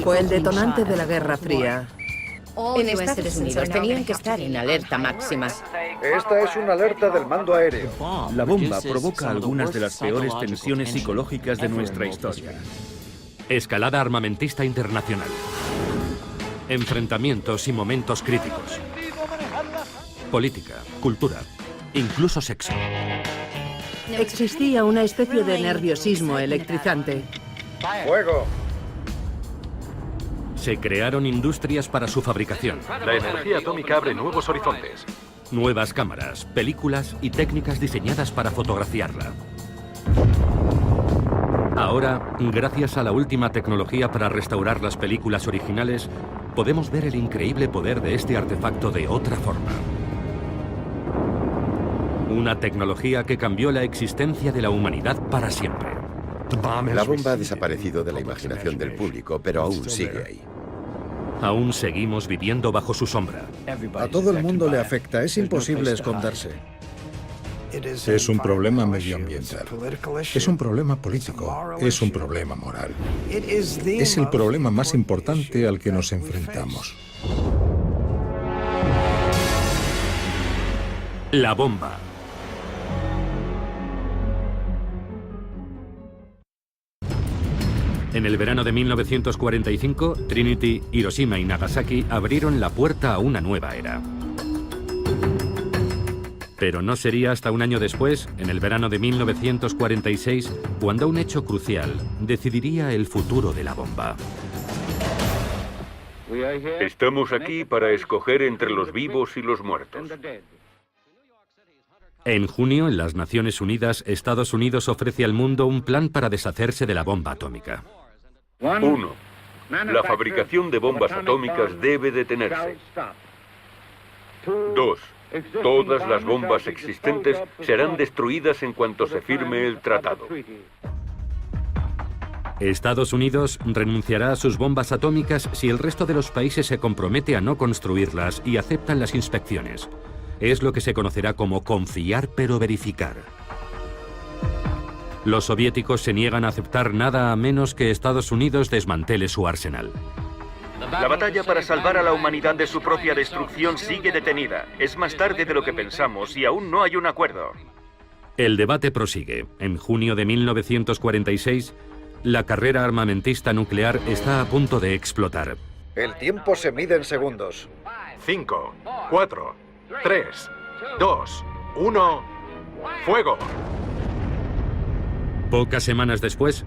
Fue el detonante de la Guerra Fría. En Estados Unidos tenían que estar en alerta máxima. Esta es una alerta del mando aéreo. La bomba provoca algunas de las peores tensiones psicológicas de nuestra historia. Escalada armamentista internacional. Enfrentamientos y momentos críticos. Política, cultura, incluso sexo. Existía una especie de nerviosismo electrizante. ¡Fuego! Se crearon industrias para su fabricación. La energía atómica abre nuevos horizontes. Nuevas cámaras, películas y técnicas diseñadas para fotografiarla. Ahora, gracias a la última tecnología para restaurar las películas originales, podemos ver el increíble poder de este artefacto de otra forma. Una tecnología que cambió la existencia de la humanidad para siempre. La bomba ha desaparecido de la imaginación del público, pero aún sigue ahí. Aún seguimos viviendo bajo su sombra. A todo el mundo le afecta, es imposible esconderse. Es un problema medioambiental, es un problema político, es un problema moral. Es el problema más importante al que nos enfrentamos. La bomba. En el verano de 1945, Trinity, Hiroshima y Nagasaki abrieron la puerta a una nueva era. Pero no sería hasta un año después, en el verano de 1946, cuando un hecho crucial decidiría el futuro de la bomba. Estamos aquí para escoger entre los vivos y los muertos. En junio, en las Naciones Unidas, Estados Unidos ofrece al mundo un plan para deshacerse de la bomba atómica. 1. La fabricación de bombas atómicas debe detenerse. 2. Todas las bombas existentes serán destruidas en cuanto se firme el tratado. Estados Unidos renunciará a sus bombas atómicas si el resto de los países se compromete a no construirlas y aceptan las inspecciones. Es lo que se conocerá como confiar pero verificar. Los soviéticos se niegan a aceptar nada a menos que Estados Unidos desmantele su arsenal. La batalla para salvar a la humanidad de su propia destrucción sigue detenida. Es más tarde de lo que pensamos y aún no hay un acuerdo. El debate prosigue. En junio de 1946, la carrera armamentista nuclear está a punto de explotar. El tiempo se mide en segundos. 5, 4, 3, 2, 1... ¡Fuego! Pocas semanas después,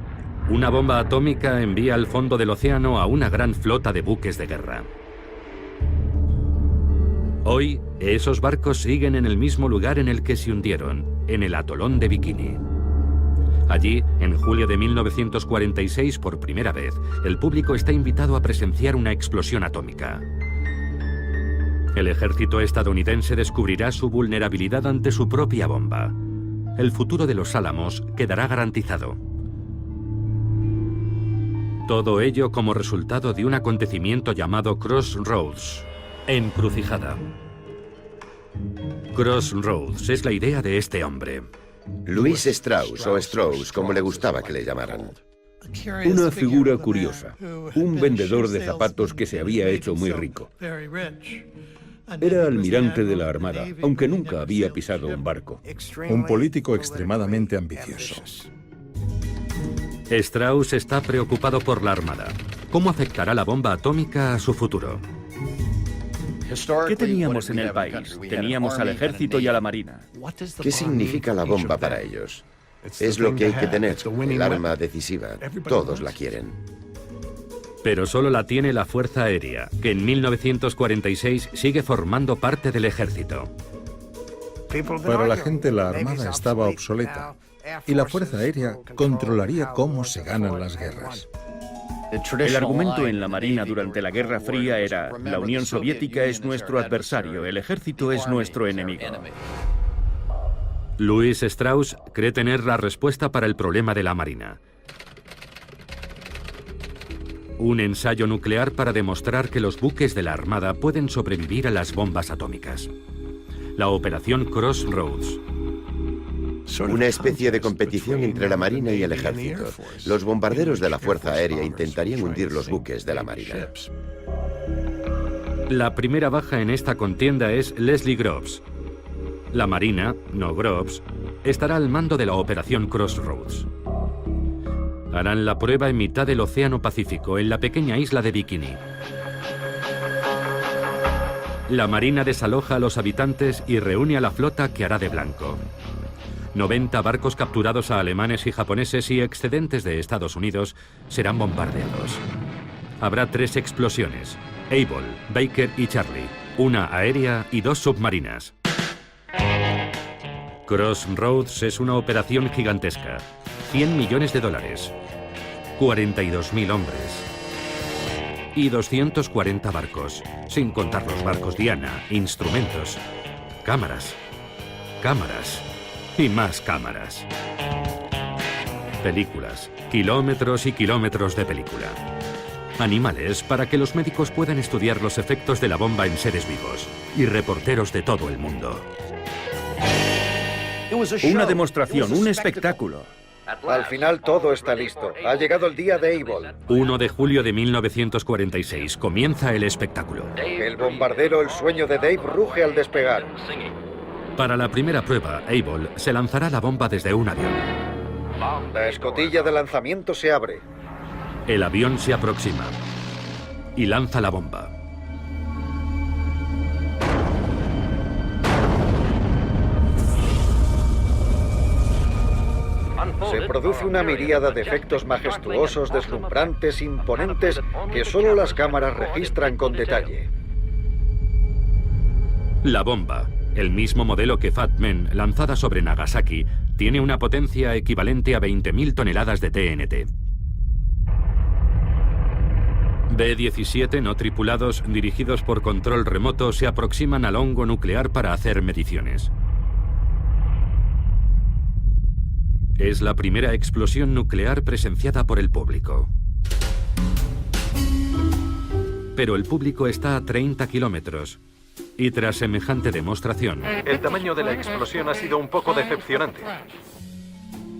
una bomba atómica envía al fondo del océano a una gran flota de buques de guerra. Hoy, esos barcos siguen en el mismo lugar en el que se hundieron, en el atolón de Bikini. Allí, en julio de 1946, por primera vez, el público está invitado a presenciar una explosión atómica. El ejército estadounidense descubrirá su vulnerabilidad ante su propia bomba. El futuro de los Álamos quedará garantizado. Todo ello como resultado de un acontecimiento llamado Crossroads, encrucijada. Crossroads es la idea de este hombre. Louis Strauss, o Strauss, como le gustaba que le llamaran. Una figura curiosa, un vendedor de zapatos que se había hecho muy rico. Era almirante de la Armada, aunque nunca había pisado un barco. Un político extremadamente ambicioso. Strauss está preocupado por la Armada. ¿Cómo afectará la bomba atómica a su futuro? ¿Qué teníamos en el país? Teníamos al ejército y a la marina. ¿Qué significa la bomba para ellos? Es lo que hay que tener, el arma decisiva. Todos la quieren. Pero solo la tiene la Fuerza Aérea, que en 1946 sigue formando parte del ejército. Para la gente, la Armada estaba obsoleta y la Fuerza Aérea controlaría cómo se ganan las guerras. El argumento en la Marina durante la Guerra Fría era: la Unión Soviética es nuestro adversario, el ejército es nuestro enemigo. Louis Strauss cree tener la respuesta para el problema de la Marina. Un ensayo nuclear para demostrar que los buques de la Armada pueden sobrevivir a las bombas atómicas. La Operación Crossroads. Una especie de competición entre la Marina y el ejército. Los bombarderos de la Fuerza Aérea intentarían hundir los buques de la Marina. La primera baja en esta contienda es Leslie Groves. La Marina, no Groves, estará al mando de la Operación Crossroads. Harán la prueba en mitad del Océano Pacífico, en la pequeña isla de Bikini. La Marina desaloja a los habitantes y reúne a la flota que hará de blanco. 90 barcos capturados a alemanes y japoneses y excedentes de Estados Unidos serán bombardeados. Habrá 3 explosiones: Able, Baker y Charlie, una aérea y 2 submarinas. Crossroads es una operación gigantesca. $100 millones, 42.000 hombres y 240 barcos, sin contar los barcos Diana, instrumentos, cámaras y más cámaras. Películas, kilómetros y kilómetros de película. Animales para que los médicos puedan estudiar los efectos de la bomba en seres vivos. Y reporteros de todo el mundo. Una demostración, un espectáculo. Al final todo está listo. Ha llegado el día de Able. 1 de julio de 1946. Comienza el espectáculo. El bombardero, el sueño de Dave, ruge al despegar. Para la primera prueba, Able se lanzará la bomba desde un avión. La escotilla de lanzamiento se abre. El avión se aproxima y lanza la bomba. Se produce una miríada de efectos majestuosos, deslumbrantes, imponentes, que solo las cámaras registran con detalle. La bomba, el mismo modelo que Fat Man, lanzada sobre Nagasaki, tiene una potencia equivalente a 20.000 toneladas de TNT. B-17 no tripulados, dirigidos por control remoto, se aproximan al hongo nuclear para hacer mediciones. Es la primera explosión nuclear presenciada por el público. Pero el público está a 30 kilómetros. Y tras semejante demostración... El tamaño de la explosión ha sido un poco decepcionante.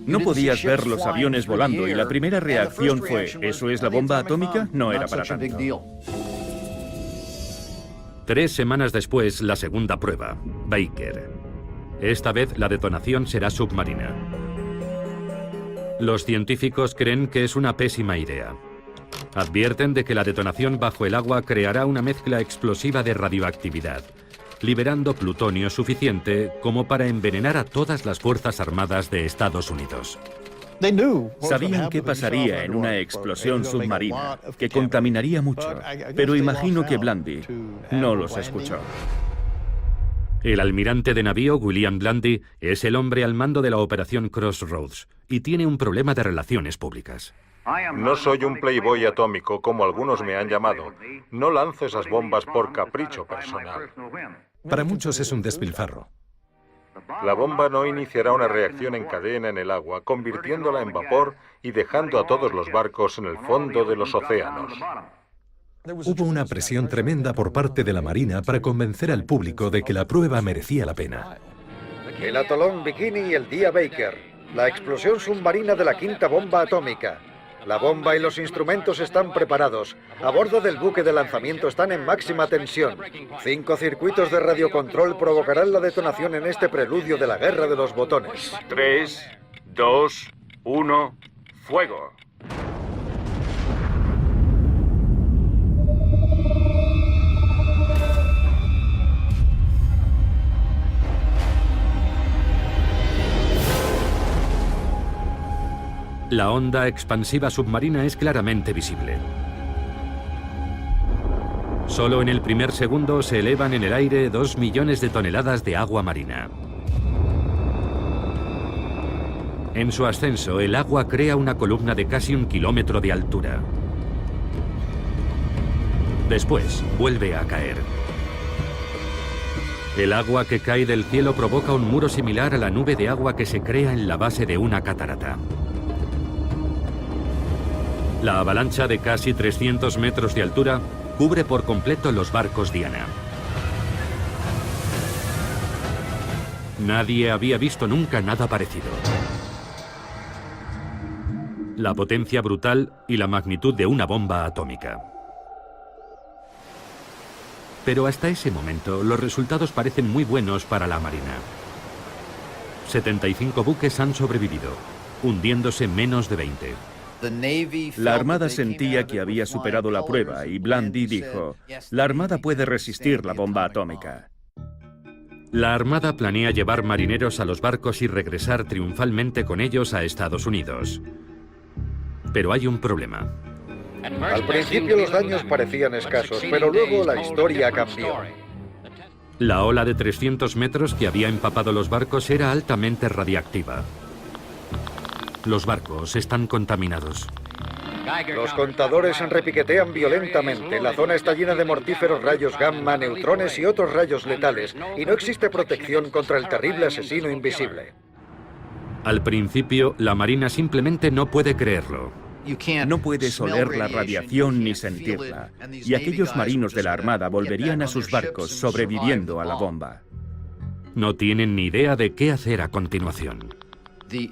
No podías ver los aviones volando y la primera reacción fue: ¿eso es la bomba atómica? No era para tanto. 3 semanas después, la segunda prueba, Baker. Esta vez la detonación será submarina. Los científicos creen que es una pésima idea. Advierten de que la detonación bajo el agua creará una mezcla explosiva de radioactividad. liberando plutonio suficiente como para envenenar a todas las Fuerzas Armadas de Estados Unidos. Sabían qué pasaría en una explosión submarina, que contaminaría mucho, pero imagino que Blandy no los escuchó. El almirante de navío William Blandy es el hombre al mando de la operación Crossroads y tiene un problema de relaciones públicas. No soy un playboy atómico como algunos me han llamado. No lanzo esas bombas por capricho personal. Para muchos es un despilfarro. La bomba no iniciará una reacción en cadena en el agua, convirtiéndola en vapor y dejando a todos los barcos en el fondo de los océanos. Hubo una presión tremenda por parte de la Marina para convencer al público de que la prueba merecía la pena. El atolón Bikini y el día Baker. La explosión submarina de la quinta bomba atómica. La bomba y los instrumentos están preparados. A bordo del buque de lanzamiento están en máxima tensión. 5 circuitos de radiocontrol provocarán la detonación en este preludio de la guerra de los botones. 3, 2, 1, fuego. La onda expansiva submarina es claramente visible. Solo en el primer segundo se elevan en el aire 2 millones de toneladas de agua marina. En su ascenso, el agua crea una columna de casi 1 kilómetro de altura. Después, vuelve a caer. El agua que cae del cielo provoca un muro similar a la nube de agua que se crea en la base de una catarata. La avalancha de casi 300 metros de altura cubre por completo los barcos Diana. Nadie había visto nunca nada parecido. La potencia brutal y la magnitud de una bomba atómica. Pero hasta ese momento, los resultados parecen muy buenos para la Marina. 75 buques han sobrevivido, hundiéndose menos de 20. La Armada sentía que había superado la prueba y Blandy dijo, la Armada puede resistir la bomba atómica. La Armada planea llevar marineros a los barcos y regresar triunfalmente con ellos a Estados Unidos. Pero hay un problema. Al principio los daños parecían escasos, pero luego la historia cambió. La ola de 300 metros que había empapado los barcos era altamente radiactiva. Los barcos están contaminados. Los contadores se repiquetean violentamente. La zona está llena de mortíferos rayos gamma, neutrones y otros rayos letales, y no existe protección contra el terrible asesino invisible. Al principio, la Marina simplemente no puede creerlo. No puedes oler la radiación ni sentirla, y aquellos marinos de la Armada volverían a sus barcos sobreviviendo a la bomba. No tienen ni idea de qué hacer a continuación.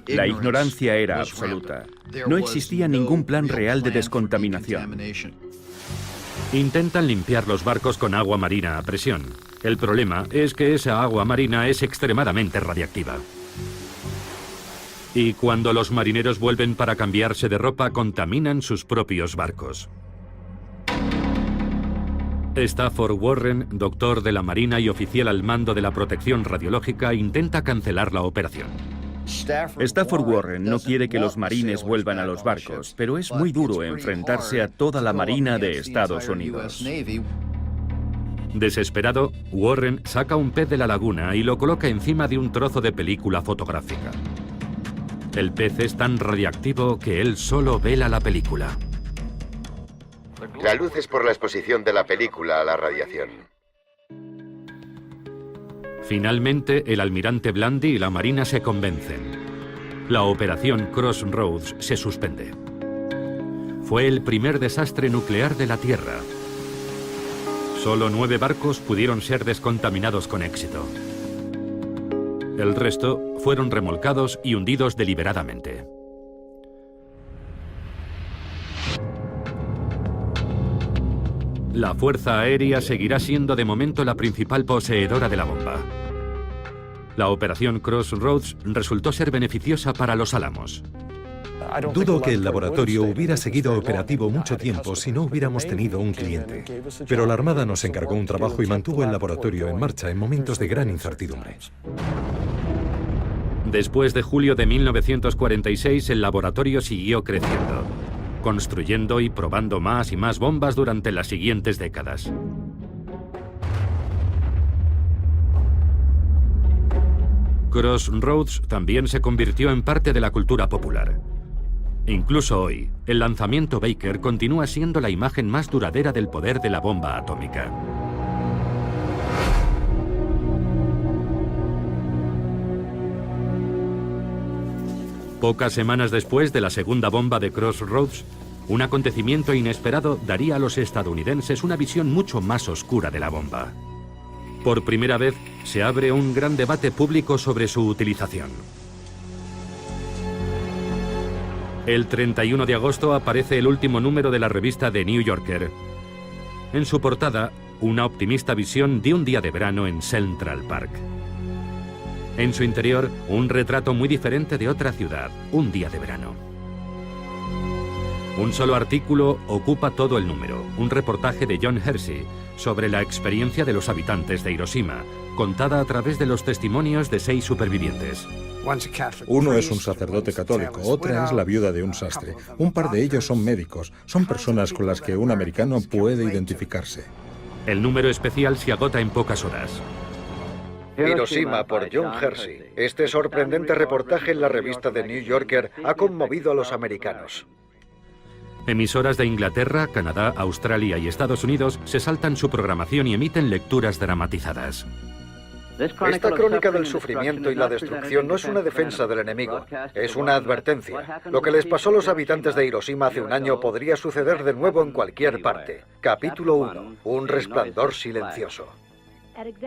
La ignorancia era absoluta. No existía ningún plan real de descontaminación. Intentan limpiar los barcos con agua marina a presión. El problema es que esa agua marina es extremadamente radiactiva. Y cuando los marineros vuelven para cambiarse de ropa, contaminan sus propios barcos. Stafford Warren, doctor de la Marina y oficial al mando de la protección radiológica, intenta cancelar la operación. Stafford Warren no quiere que los marines vuelvan a los barcos, pero es muy duro enfrentarse a toda la Marina de Estados Unidos. Desesperado, Warren saca un pez de la laguna y lo coloca encima de un trozo de película fotográfica. El pez es tan radiactivo que él solo vela la película. La luz es por la exposición de la película a la radiación. Finalmente, el almirante Blandy y la Marina se convencen. La operación Crossroads se suspende. Fue el primer desastre nuclear de la Tierra. Solo 9 barcos pudieron ser descontaminados con éxito. El resto fueron remolcados y hundidos deliberadamente. La Fuerza Aérea seguirá siendo de momento la principal poseedora de la bomba. La operación Crossroads resultó ser beneficiosa para los Álamos. Dudo que el laboratorio hubiera seguido operativo mucho tiempo si no hubiéramos tenido un cliente. Pero la Armada nos encargó un trabajo y mantuvo el laboratorio en marcha en momentos de gran incertidumbre. Después de julio de 1946, el laboratorio siguió creciendo, construyendo y probando más y más bombas durante las siguientes décadas. Crossroads también se convirtió en parte de la cultura popular. Incluso hoy, el lanzamiento Baker continúa siendo la imagen más duradera del poder de la bomba atómica. Pocas semanas después de la segunda bomba de Crossroads, un acontecimiento inesperado daría a los estadounidenses una visión mucho más oscura de la bomba. Por primera vez, se abre un gran debate público sobre su utilización. El 31 de agosto aparece el último número de la revista The New Yorker. En su portada, una optimista visión de un día de verano en Central Park. En su interior, un retrato muy diferente de otra ciudad, un día de verano. Un solo artículo ocupa todo el número, un reportaje de John Hersey sobre la experiencia de los habitantes de Hiroshima, contada a través de los testimonios de 6 supervivientes. Uno es un sacerdote católico, otra es la viuda de un sastre. Un par de ellos son médicos, son personas con las que un americano puede identificarse. El número especial se agota en pocas horas. Hiroshima por John Hersey. Este sorprendente reportaje en la revista The New Yorker ha conmovido a los americanos. Emisoras de Inglaterra, Canadá, Australia y Estados Unidos se saltan su programación y emiten lecturas dramatizadas. Esta crónica del sufrimiento y la destrucción no es una defensa del enemigo, es una advertencia. Lo que les pasó a los habitantes de Hiroshima hace un año podría suceder de nuevo en cualquier parte. Capítulo 1. Un resplandor silencioso.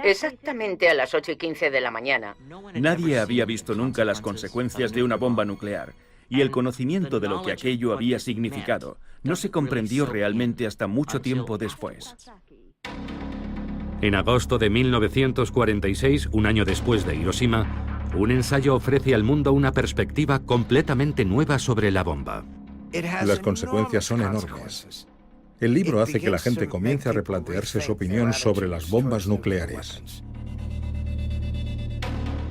Exactamente a las 8:15 de la mañana. Nadie había visto nunca las consecuencias de una bomba nuclear, y el conocimiento de lo que aquello había significado no se comprendió realmente hasta mucho tiempo después. En agosto de 1946, un año después de Hiroshima, un ensayo ofrece al mundo una perspectiva completamente nueva sobre la bomba. Las consecuencias son enormes. El libro hace que la gente comience a replantearse su opinión sobre las bombas nucleares.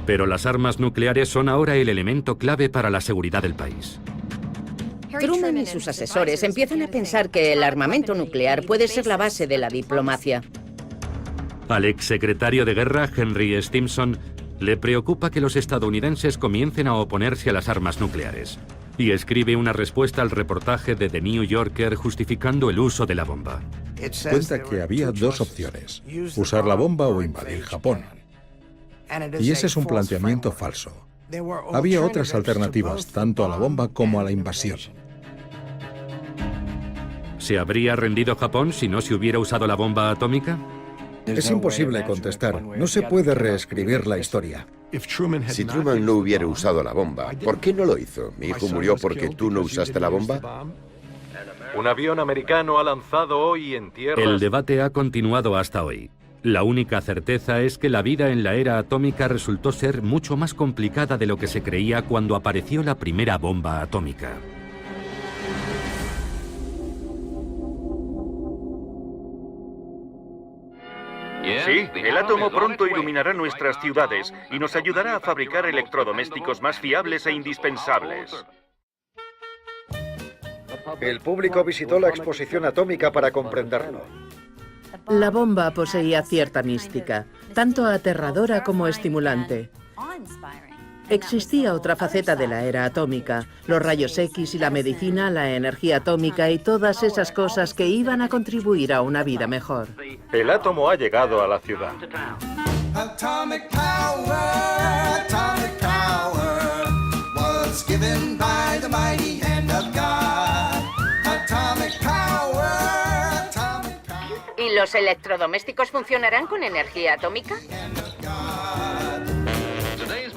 Pero las armas nucleares son ahora el elemento clave para la seguridad del país. Truman y sus asesores empiezan a pensar que el armamento nuclear puede ser la base de la diplomacia. Al exsecretario de Guerra, Henry Stimson, le preocupa que los estadounidenses comiencen a oponerse a las armas nucleares, y escribe una respuesta al reportaje de The New Yorker justificando el uso de la bomba. Cuenta que había 2 opciones, usar la bomba o invadir Japón. Y ese es un planteamiento falso. Había otras alternativas, tanto a la bomba como a la invasión. ¿Se habría rendido Japón si no se hubiera usado la bomba atómica? Es imposible contestar. No se puede reescribir la historia. Si Truman no hubiera usado la bomba, ¿por qué no lo hizo? ¿Mi hijo murió porque tú no usaste la bomba? Un avión americano ha lanzado hoy en tierra. El debate ha continuado hasta hoy. La única certeza es que la vida en la era atómica resultó ser mucho más complicada de lo que se creía cuando apareció la primera bomba atómica. Sí, el átomo pronto iluminará nuestras ciudades y nos ayudará a fabricar electrodomésticos más fiables e indispensables. El público visitó la exposición atómica para comprenderlo. La bomba poseía cierta mística, tanto aterradora como estimulante. Existía otra faceta de la era atómica, los rayos X y la medicina, la energía atómica y todas esas cosas que iban a contribuir a una vida mejor. El átomo ha llegado a la ciudad. Atomic power was given by the mighty hand of God. Atomic power, atomic power. ¿Y los electrodomésticos funcionarán con energía atómica?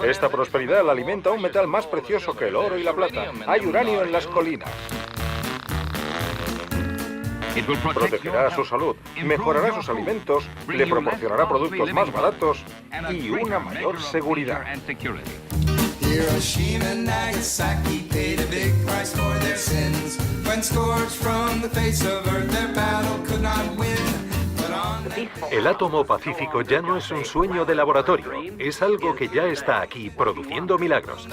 Esta prosperidad la alimenta un metal más precioso que el oro y la plata. Hay uranio en las colinas. Protegerá su salud, mejorará sus alimentos, le proporcionará productos más baratos y una mayor seguridad. The Hiroshima and Nagasaki paid a big price for their sins. When scourged from the face of earth, their battle could not win. But on El átomo pacífico ya no es un sueño de laboratorio, es algo que ya está aquí produciendo milagros.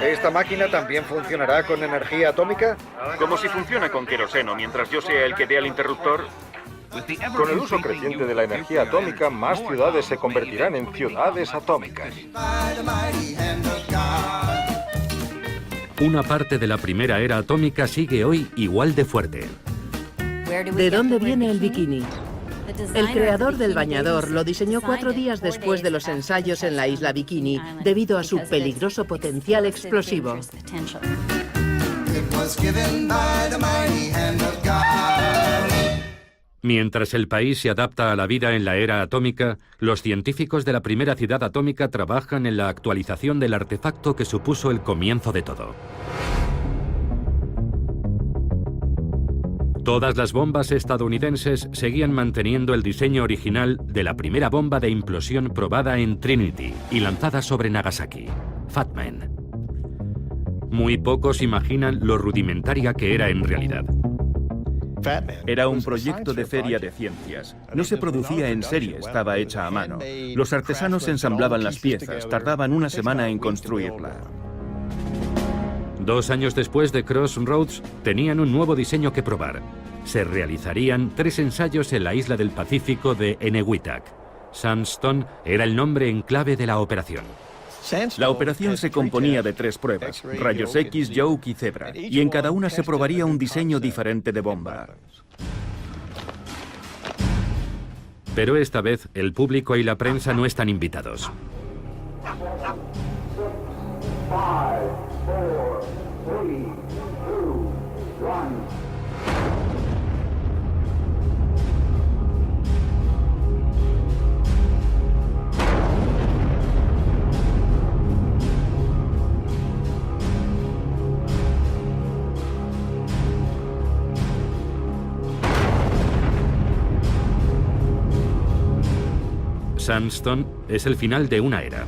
¿Esta máquina también funcionará con energía atómica? Como si funciona con queroseno, mientras yo sea el que dé al interruptor. Con el uso creciente de la energía atómica, más ciudades se convertirán en ciudades atómicas. Una parte de la primera era atómica sigue hoy igual de fuerte. ¿De dónde viene el bikini? El creador del bañador lo diseñó 4 días después de los ensayos en la isla Bikini, debido a su peligroso potencial explosivo. Mientras el país se adapta a la vida en la era atómica, los científicos de la primera ciudad atómica trabajan en la actualización del artefacto que supuso el comienzo de todo. Todas las bombas estadounidenses seguían manteniendo el diseño original de la primera bomba de implosión probada en Trinity y lanzada sobre Nagasaki, Fat Man. Muy pocos imaginan lo rudimentaria que era en realidad. Era un proyecto de feria de ciencias. No se producía en serie, estaba hecha a mano. Los artesanos ensamblaban las piezas, tardaban una semana en construirla. 2 años después de Crossroads, tenían un nuevo diseño que probar. Se realizarían 3 ensayos en la isla del Pacífico de Enewetak. Sandstone era el nombre en clave de la operación. La operación se componía de 3 pruebas, rayos X, Yoke y Zebra, y en cada una se probaría un diseño diferente de bomba. Pero esta vez el público y la prensa no están invitados. 5, 4, 3, 2, 1. Sandstone es el final de una era.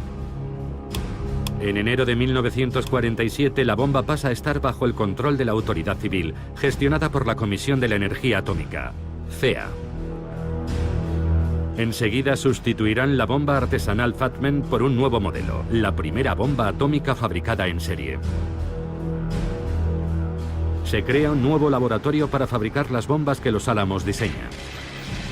En enero de 1947, la bomba pasa a estar bajo el control de la autoridad civil, gestionada por la Comisión de la Energía Atómica, CEA. Enseguida sustituirán la bomba artesanal Fat Man por un nuevo modelo, la primera bomba atómica fabricada en serie. Se crea un nuevo laboratorio para fabricar las bombas que los Álamos diseñan.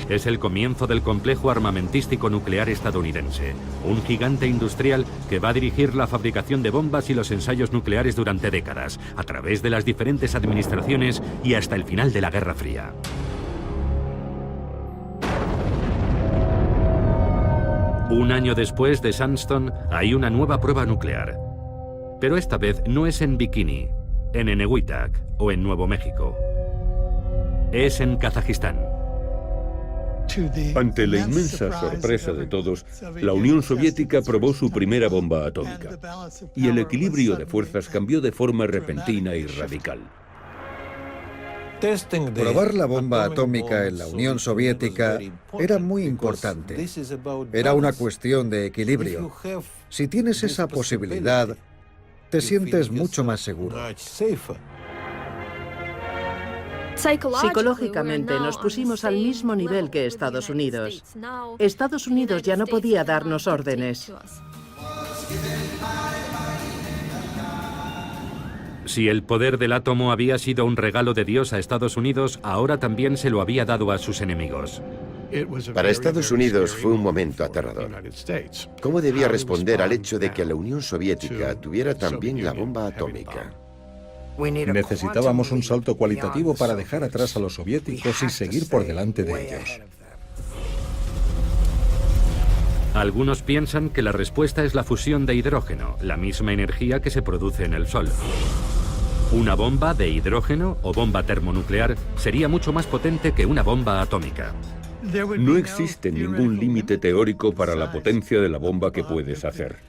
Es el comienzo del complejo armamentístico nuclear estadounidense, un gigante industrial que va a dirigir la fabricación de bombas y los ensayos nucleares durante décadas, a través de las diferentes administraciones y hasta el final de la Guerra Fría. Un año después de Sandstone hay una nueva prueba nuclear. Pero esta vez no es en Bikini, en Enewetak o en Nuevo México. Es en Kazajistán. Ante la inmensa sorpresa de todos, la Unión Soviética probó su primera bomba atómica. Y el equilibrio de fuerzas cambió de forma repentina y radical. Probar la bomba atómica en la Unión Soviética era muy importante. Era una cuestión de equilibrio. Si tienes esa posibilidad, te sientes mucho más seguro. Psicológicamente nos pusimos al mismo nivel que Estados Unidos. Estados Unidos ya no podía darnos órdenes. Si el poder del átomo había sido un regalo de Dios a Estados Unidos, ahora también se lo había dado a sus enemigos. Para Estados Unidos fue un momento aterrador. ¿Cómo debía responder al hecho de que la Unión Soviética tuviera también la bomba atómica? Necesitábamos un salto cualitativo para dejar atrás a los soviéticos y seguir por delante de ellos. Algunos piensan que la respuesta es la fusión de hidrógeno, la misma energía que se produce en el Sol. Una bomba de hidrógeno o bomba termonuclear sería mucho más potente que una bomba atómica. No existe ningún límite teórico para la potencia de la bomba que puedes hacer.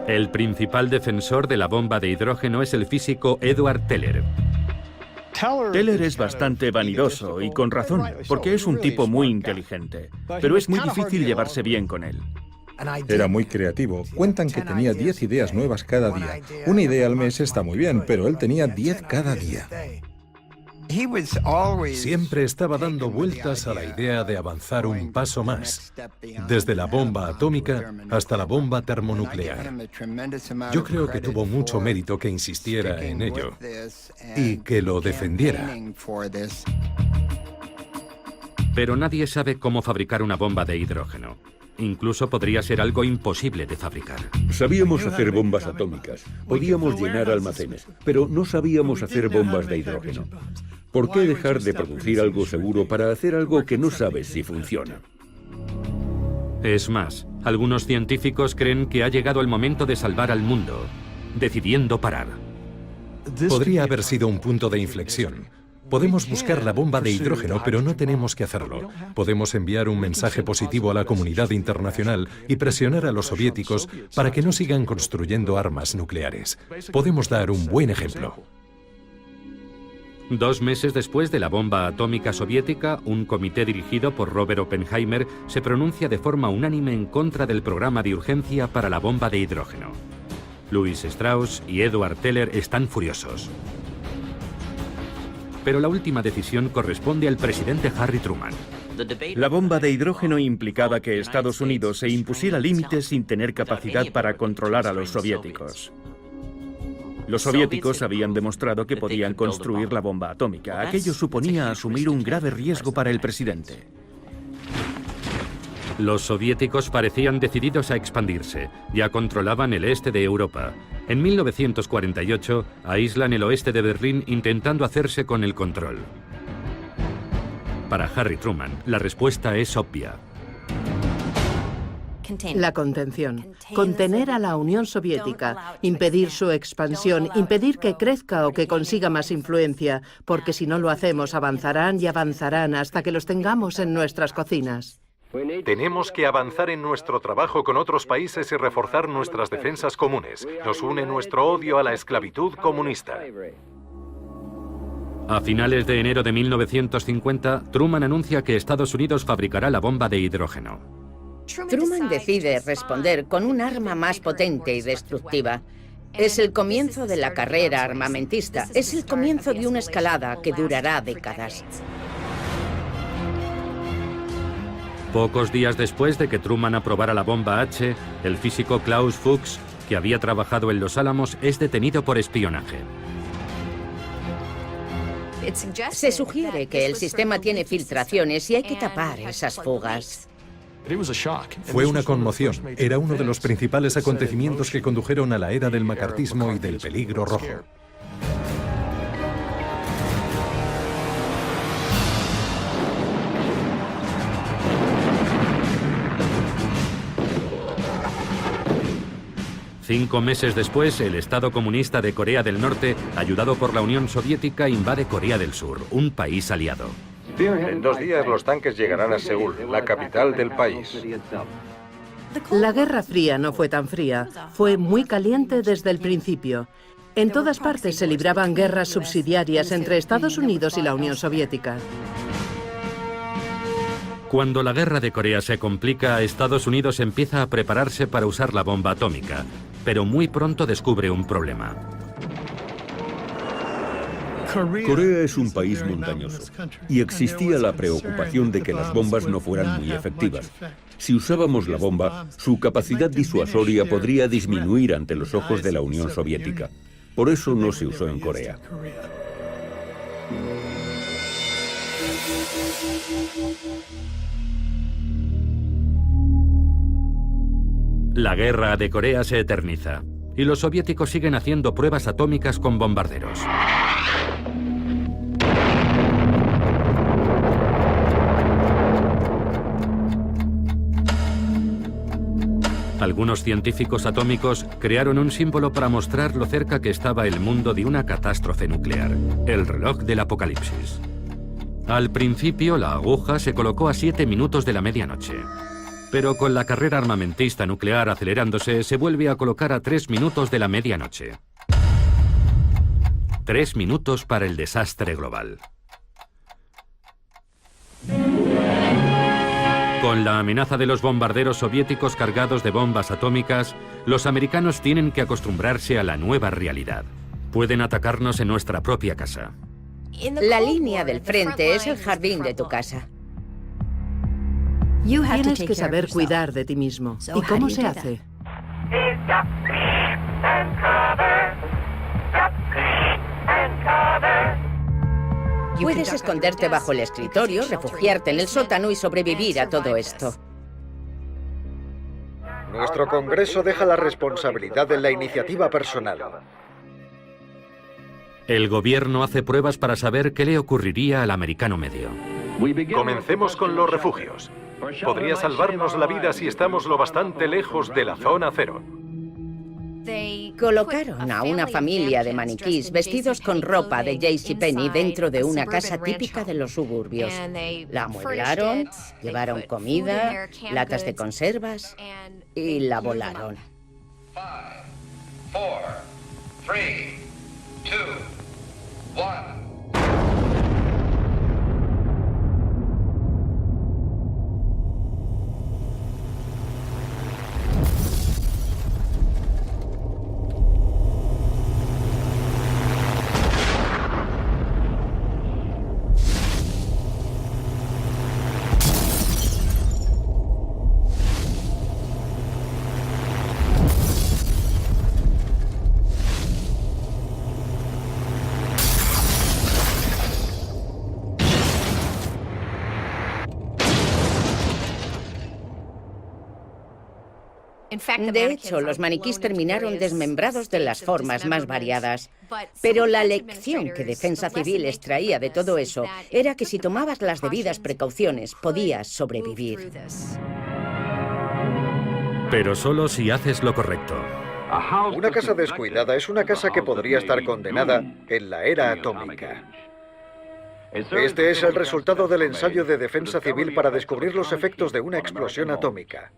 El principal defensor de la bomba de hidrógeno es el físico Edward Teller. Teller es bastante vanidoso y con razón, porque es un tipo muy inteligente, pero es muy difícil llevarse bien con él. Era muy creativo. Cuentan que tenía 10 ideas nuevas cada día. Una idea al mes está muy bien, pero él tenía 10 cada día. Siempre estaba dando vueltas a la idea de avanzar un paso más, desde la bomba atómica hasta la bomba termonuclear. Yo creo que tuvo mucho mérito que insistiera en ello y que lo defendiera. Pero nadie sabe cómo fabricar una bomba de hidrógeno. Incluso podría ser algo imposible de fabricar. Sabíamos hacer bombas atómicas, podíamos llenar almacenes, pero no sabíamos hacer bombas de hidrógeno. ¿Por qué dejar de producir algo seguro para hacer algo que no sabes si funciona? Es más, algunos científicos creen que ha llegado el momento de salvar al mundo, decidiendo parar. Podría haber sido un punto de inflexión. Podemos buscar la bomba de hidrógeno, pero no tenemos que hacerlo. Podemos enviar un mensaje positivo a la comunidad internacional y presionar a los soviéticos para que no sigan construyendo armas nucleares. Podemos dar un buen ejemplo. 2 meses después de la bomba atómica soviética, un comité dirigido por Robert Oppenheimer se pronuncia de forma unánime en contra del programa de urgencia para la bomba de hidrógeno. Louis Strauss y Edward Teller están furiosos. Pero la última decisión corresponde al presidente Harry Truman. La bomba de hidrógeno implicaba que Estados Unidos se impusiera límites sin tener capacidad para controlar a los soviéticos. Los soviéticos habían demostrado que podían construir la bomba atómica. Aquello suponía asumir un grave riesgo para el presidente. Los soviéticos parecían decididos a expandirse. Ya controlaban el este de Europa. En 1948, aíslan el oeste de Berlín intentando hacerse con el control. Para Harry Truman, la respuesta es obvia. La contención. Contener a la Unión Soviética, impedir su expansión, impedir que crezca o que consiga más influencia, porque si no lo hacemos avanzarán y avanzarán hasta que los tengamos en nuestras cocinas. Tenemos que avanzar en nuestro trabajo con otros países y reforzar nuestras defensas comunes. Nos une nuestro odio a la esclavitud comunista. A finales de enero de 1950, Truman anuncia que Estados Unidos fabricará la bomba de hidrógeno. Truman decide responder con un arma más potente y destructiva. Es el comienzo de la carrera armamentista. Es el comienzo de una escalada que durará décadas. Pocos días después de que Truman aprobara la bomba H, el físico Klaus Fuchs, que había trabajado en Los Álamos, es detenido por espionaje. Se sugiere que el sistema tiene filtraciones y hay que tapar esas fugas. Fue una conmoción. Era uno de los principales acontecimientos que condujeron a la era del macartismo y del peligro rojo. Cinco meses después, el Estado comunista de Corea del Norte, ayudado por la Unión Soviética, invade Corea del Sur, un país aliado. En 2 días los tanques llegarán a Seúl, la capital del país. La Guerra Fría no fue tan fría, fue muy caliente desde el principio. En todas partes se libraban guerras subsidiarias entre Estados Unidos y la Unión Soviética. Cuando la guerra de Corea se complica, Estados Unidos empieza a prepararse para usar la bomba atómica, pero muy pronto descubre un problema. Corea es un país montañoso y existía la preocupación de que las bombas no fueran muy efectivas. Si usábamos la bomba, su capacidad disuasoria podría disminuir ante los ojos de la Unión Soviética. Por eso no se usó en Corea. La guerra de Corea se eterniza y los soviéticos siguen haciendo pruebas atómicas con bombarderos. Algunos científicos atómicos crearon un símbolo para mostrar lo cerca que estaba el mundo de una catástrofe nuclear, el reloj del apocalipsis. Al principio, la aguja se colocó a 7 minutos de la medianoche. Pero con la carrera armamentista nuclear acelerándose, se vuelve a colocar a 3 minutos de la medianoche. 3 minutos para el desastre global. Con la amenaza de los bombarderos soviéticos cargados de bombas atómicas, los americanos tienen que acostumbrarse a la nueva realidad. Pueden atacarnos en nuestra propia casa. La línea del frente es el jardín de tu casa. Tienes que saber cuidar de ti mismo. ¿Y cómo se hace? Puedes esconderte bajo el escritorio, refugiarte en el sótano y sobrevivir a todo esto. Nuestro Congreso deja la responsabilidad en la iniciativa personal. El gobierno hace pruebas para saber qué le ocurriría al americano medio. Comencemos con los refugios. Podría salvarnos la vida si estamos lo bastante lejos de la zona cero. Colocaron a una familia de maniquís vestidos con ropa de JCPenney dentro de una casa típica de los suburbios. La amueblaron, llevaron comida, latas de conservas y la volaron. 5, 4, 3, 2, 1. De hecho, los maniquís terminaron desmembrados de las formas más variadas. Pero la lección que Defensa Civil extraía de todo eso era que si tomabas las debidas precauciones, podías sobrevivir. Pero solo si haces lo correcto. Una casa descuidada es una casa que podría estar condenada en la era atómica. Este es el resultado del ensayo de Defensa Civil para descubrir los efectos de una explosión atómica.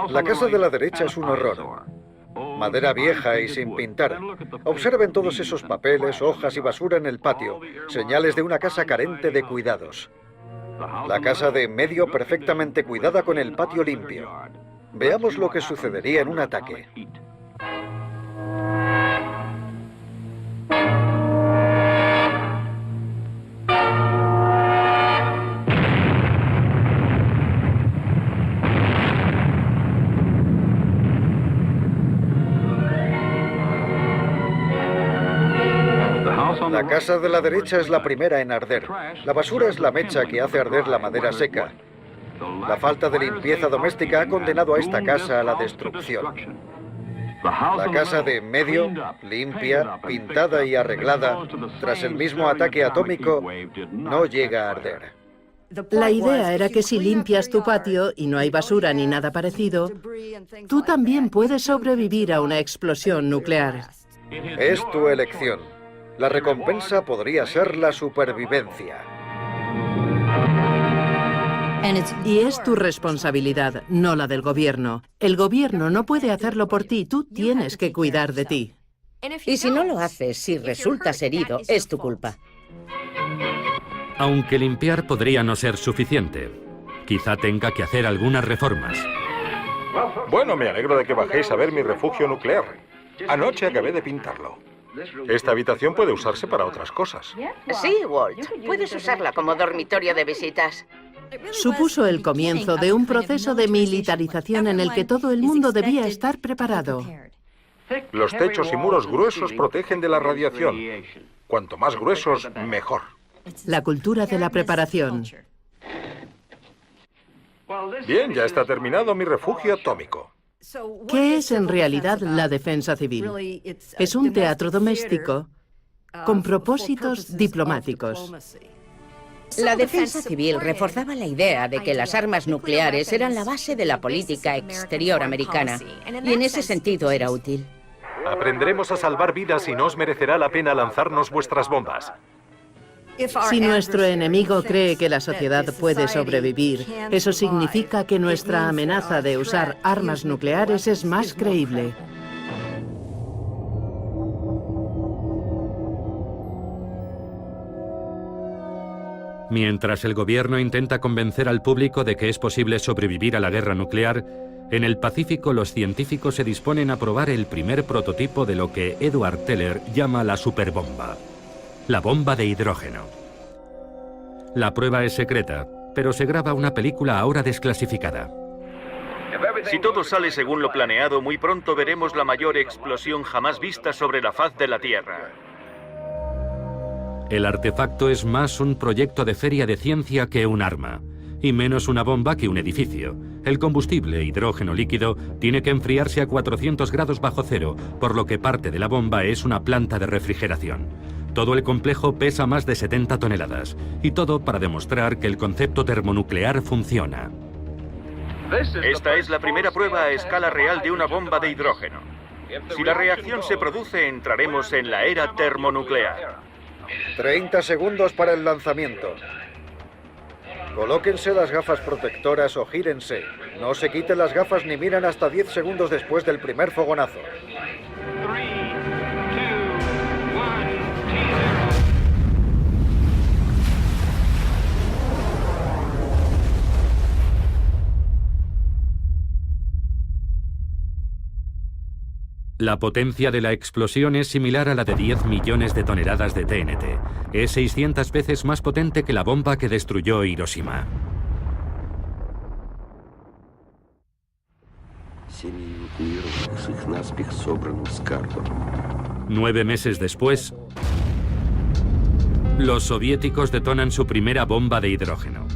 La casa de la derecha es un horror. Madera vieja y sin pintar. Observen todos esos papeles, hojas y basura en el patio, señales de una casa carente de cuidados. La casa de en medio perfectamente cuidada con el patio limpio. Veamos lo que sucedería en un ataque. La casa de la derecha es la primera en arder. La basura es la mecha que hace arder la madera seca. La falta de limpieza doméstica ha condenado a esta casa a la destrucción. La casa de en medio, limpia, pintada y arreglada, tras el mismo ataque atómico, no llega a arder. La idea era que si limpias tu patio y no hay basura ni nada parecido, tú también puedes sobrevivir a una explosión nuclear. Es tu elección. La recompensa podría ser la supervivencia. Y es tu responsabilidad, no la del gobierno. El gobierno no puede hacerlo por ti, tú tienes que cuidar de ti. Y si no lo haces, si resultas herido, es tu culpa. Aunque limpiar podría no ser suficiente. Quizá tenga que hacer algunas reformas. Bueno, me alegro de que bajéis a ver mi refugio nuclear. Anoche acabé de pintarlo. Esta habitación puede usarse para otras cosas. Sí, Walt. Puedes usarla como dormitorio de visitas. Supuso el comienzo de un proceso de militarización en el que todo el mundo debía estar preparado. Los techos y muros gruesos protegen de la radiación. Cuanto más gruesos, mejor. La cultura de la preparación. Bien, ya está terminado mi refugio atómico. ¿Qué es en realidad la defensa civil? Es un teatro doméstico con propósitos diplomáticos. La defensa civil reforzaba la idea de que las armas nucleares eran la base de la política exterior americana, y en ese sentido era útil. Aprenderemos a salvar vidas y no os merecerá la pena lanzarnos vuestras bombas. Si nuestro enemigo cree que la sociedad puede sobrevivir, eso significa que nuestra amenaza de usar armas nucleares es más creíble. Mientras el gobierno intenta convencer al público de que es posible sobrevivir a la guerra nuclear, en el Pacífico los científicos se disponen a probar el primer prototipo de lo que Edward Teller llama la superbomba, la bomba de hidrógeno. La prueba es secreta, pero se graba una película ahora desclasificada. Si todo sale según lo planeado, muy pronto veremos la mayor explosión jamás vista sobre la faz de la Tierra. El artefacto es más un proyecto de feria de ciencia que un arma, y menos una bomba que un edificio. El combustible, hidrógeno líquido, tiene que enfriarse a 400 grados bajo cero, por lo que parte de la bomba es una planta de refrigeración. Todo el complejo pesa más de 70 toneladas, y todo para demostrar que el concepto termonuclear funciona. Esta es la primera prueba a escala real de una bomba de hidrógeno. Si la reacción se produce, entraremos en la era termonuclear. 30 segundos para el lanzamiento. Colóquense las gafas protectoras o gírense. No se quiten las gafas ni miren hasta 10 segundos después del primer fogonazo. La potencia de la explosión es similar a la de 10 millones de toneladas de TNT. Es 600 veces más potente que la bomba que destruyó Hiroshima. 9 meses después, los soviéticos detonan su primera bomba de hidrógeno.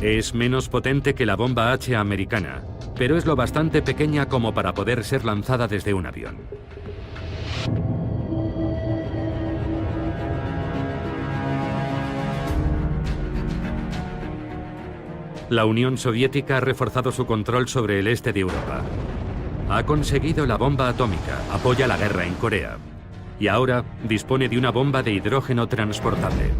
Es menos potente que la bomba H americana, pero es lo bastante pequeña como para poder ser lanzada desde un avión. La Unión Soviética ha reforzado su control sobre el este de Europa. Ha conseguido la bomba atómica, apoya la guerra en Corea y ahora dispone de una bomba de hidrógeno transportable.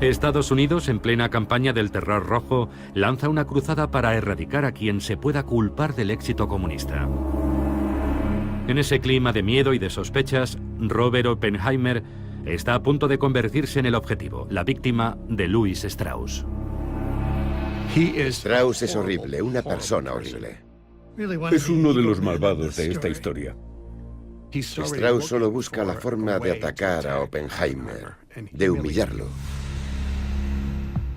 Estados Unidos, en plena campaña del terror rojo, lanza una cruzada para erradicar a quien se pueda culpar del éxito comunista. En ese clima de miedo y de sospechas, Robert Oppenheimer está a punto de convertirse en el objetivo, la víctima de Louis Strauss. Strauss es horrible, una persona horrible. Es uno de los malvados de esta historia. Strauss solo busca la forma de atacar a Oppenheimer, de humillarlo.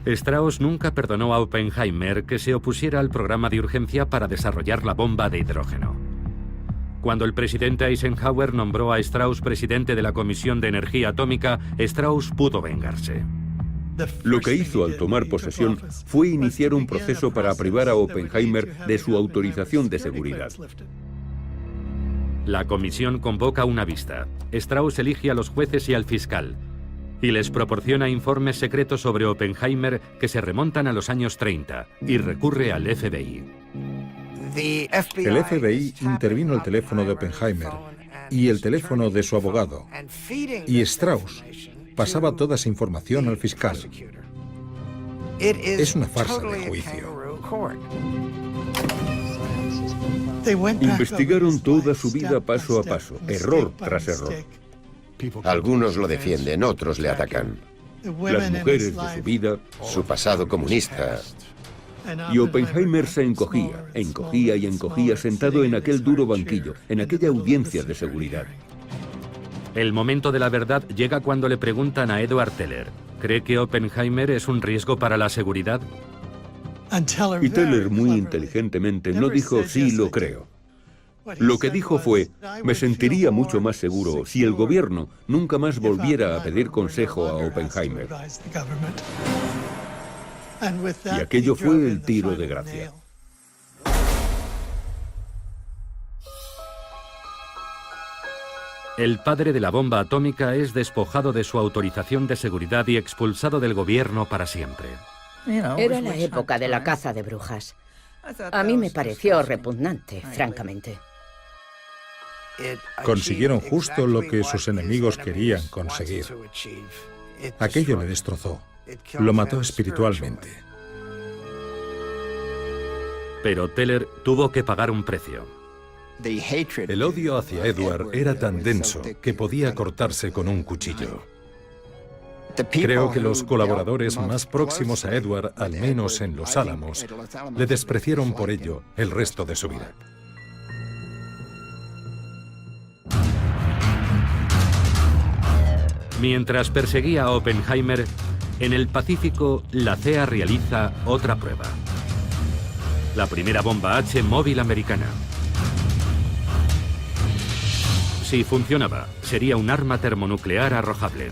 Strauss nunca perdonó a Oppenheimer que se opusiera al programa de urgencia para desarrollar la bomba de hidrógeno. Cuando el presidente Eisenhower nombró a Strauss presidente de la Comisión de Energía Atómica, Strauss pudo vengarse. Lo que hizo al tomar posesión fue iniciar un proceso para privar a Oppenheimer de su autorización de seguridad. La comisión convoca una vista. Strauss elige a los jueces y al fiscal, y les proporciona informes secretos sobre Oppenheimer que se remontan a los años 30 y recurre al FBI. El FBI intervino el teléfono de Oppenheimer y el teléfono de su abogado, y Strauss pasaba toda esa información al fiscal. Es una farsa de juicio. Investigaron toda su vida paso a paso, error tras error. Algunos lo defienden, otros le atacan. Las mujeres de su vida, su pasado comunista. Y Oppenheimer se encogía, encogía y encogía sentado en aquel duro banquillo, en aquella audiencia de seguridad. El momento de la verdad llega cuando le preguntan a Edward Teller, ¿cree que Oppenheimer es un riesgo para la seguridad? Y Teller, muy inteligentemente, no dijo sí, lo creo. Lo que dijo fue, me sentiría mucho más seguro si el gobierno nunca más volviera a pedir consejo a Oppenheimer. Y aquello fue el tiro de gracia. El padre de la bomba atómica es despojado de su autorización de seguridad y expulsado del gobierno para siempre. Era la época de la caza de brujas. A mí me pareció repugnante, francamente. Consiguieron justo lo que sus enemigos querían conseguir. Aquello le destrozó, lo mató espiritualmente. Pero Teller tuvo que pagar un precio. El odio hacia Edward era tan denso que podía cortarse con un cuchillo. Creo que los colaboradores más próximos a Edward, al menos en Los Álamos, le despreciaron por ello el resto de su vida. Mientras perseguía a Oppenheimer, en el Pacífico, la CEA realiza otra prueba. La primera bomba H móvil americana. Si funcionaba, sería un arma termonuclear arrojable.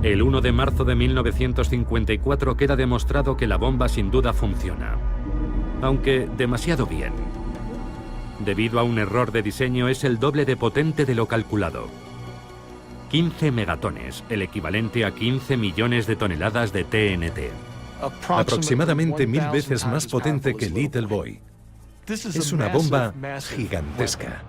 El 1 de marzo de 1954 queda demostrado que la bomba sin duda funciona, aunque demasiado bien. Debido a un error de diseño, es el doble de potente de lo calculado. 15 megatones, el equivalente a 15 millones de toneladas de TNT. Aproximadamente 1000 veces más potente que Little Boy. Es una bomba gigantesca.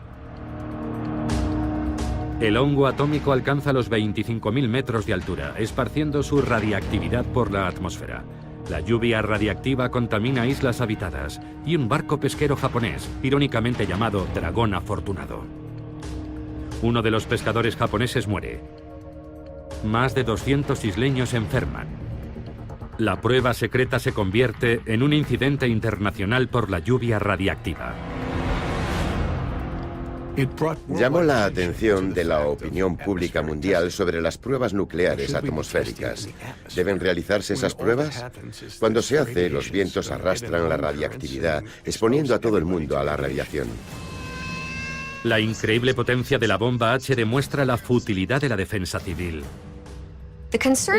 El hongo atómico alcanza los 25.000 metros de altura, esparciendo su radiactividad por la atmósfera. La lluvia radiactiva contamina islas habitadas y un barco pesquero japonés, irónicamente llamado Dragón Afortunado. Uno de los pescadores japoneses muere. Más de 200 isleños enferman. La prueba secreta se convierte en un incidente internacional por la lluvia radiactiva. Llamó la atención de la opinión pública mundial sobre las pruebas nucleares atmosféricas. ¿Deben realizarse esas pruebas? Cuando se hace, los vientos arrastran la radiactividad, exponiendo a todo el mundo a la radiación. La increíble potencia de la bomba H demuestra la futilidad de la defensa civil.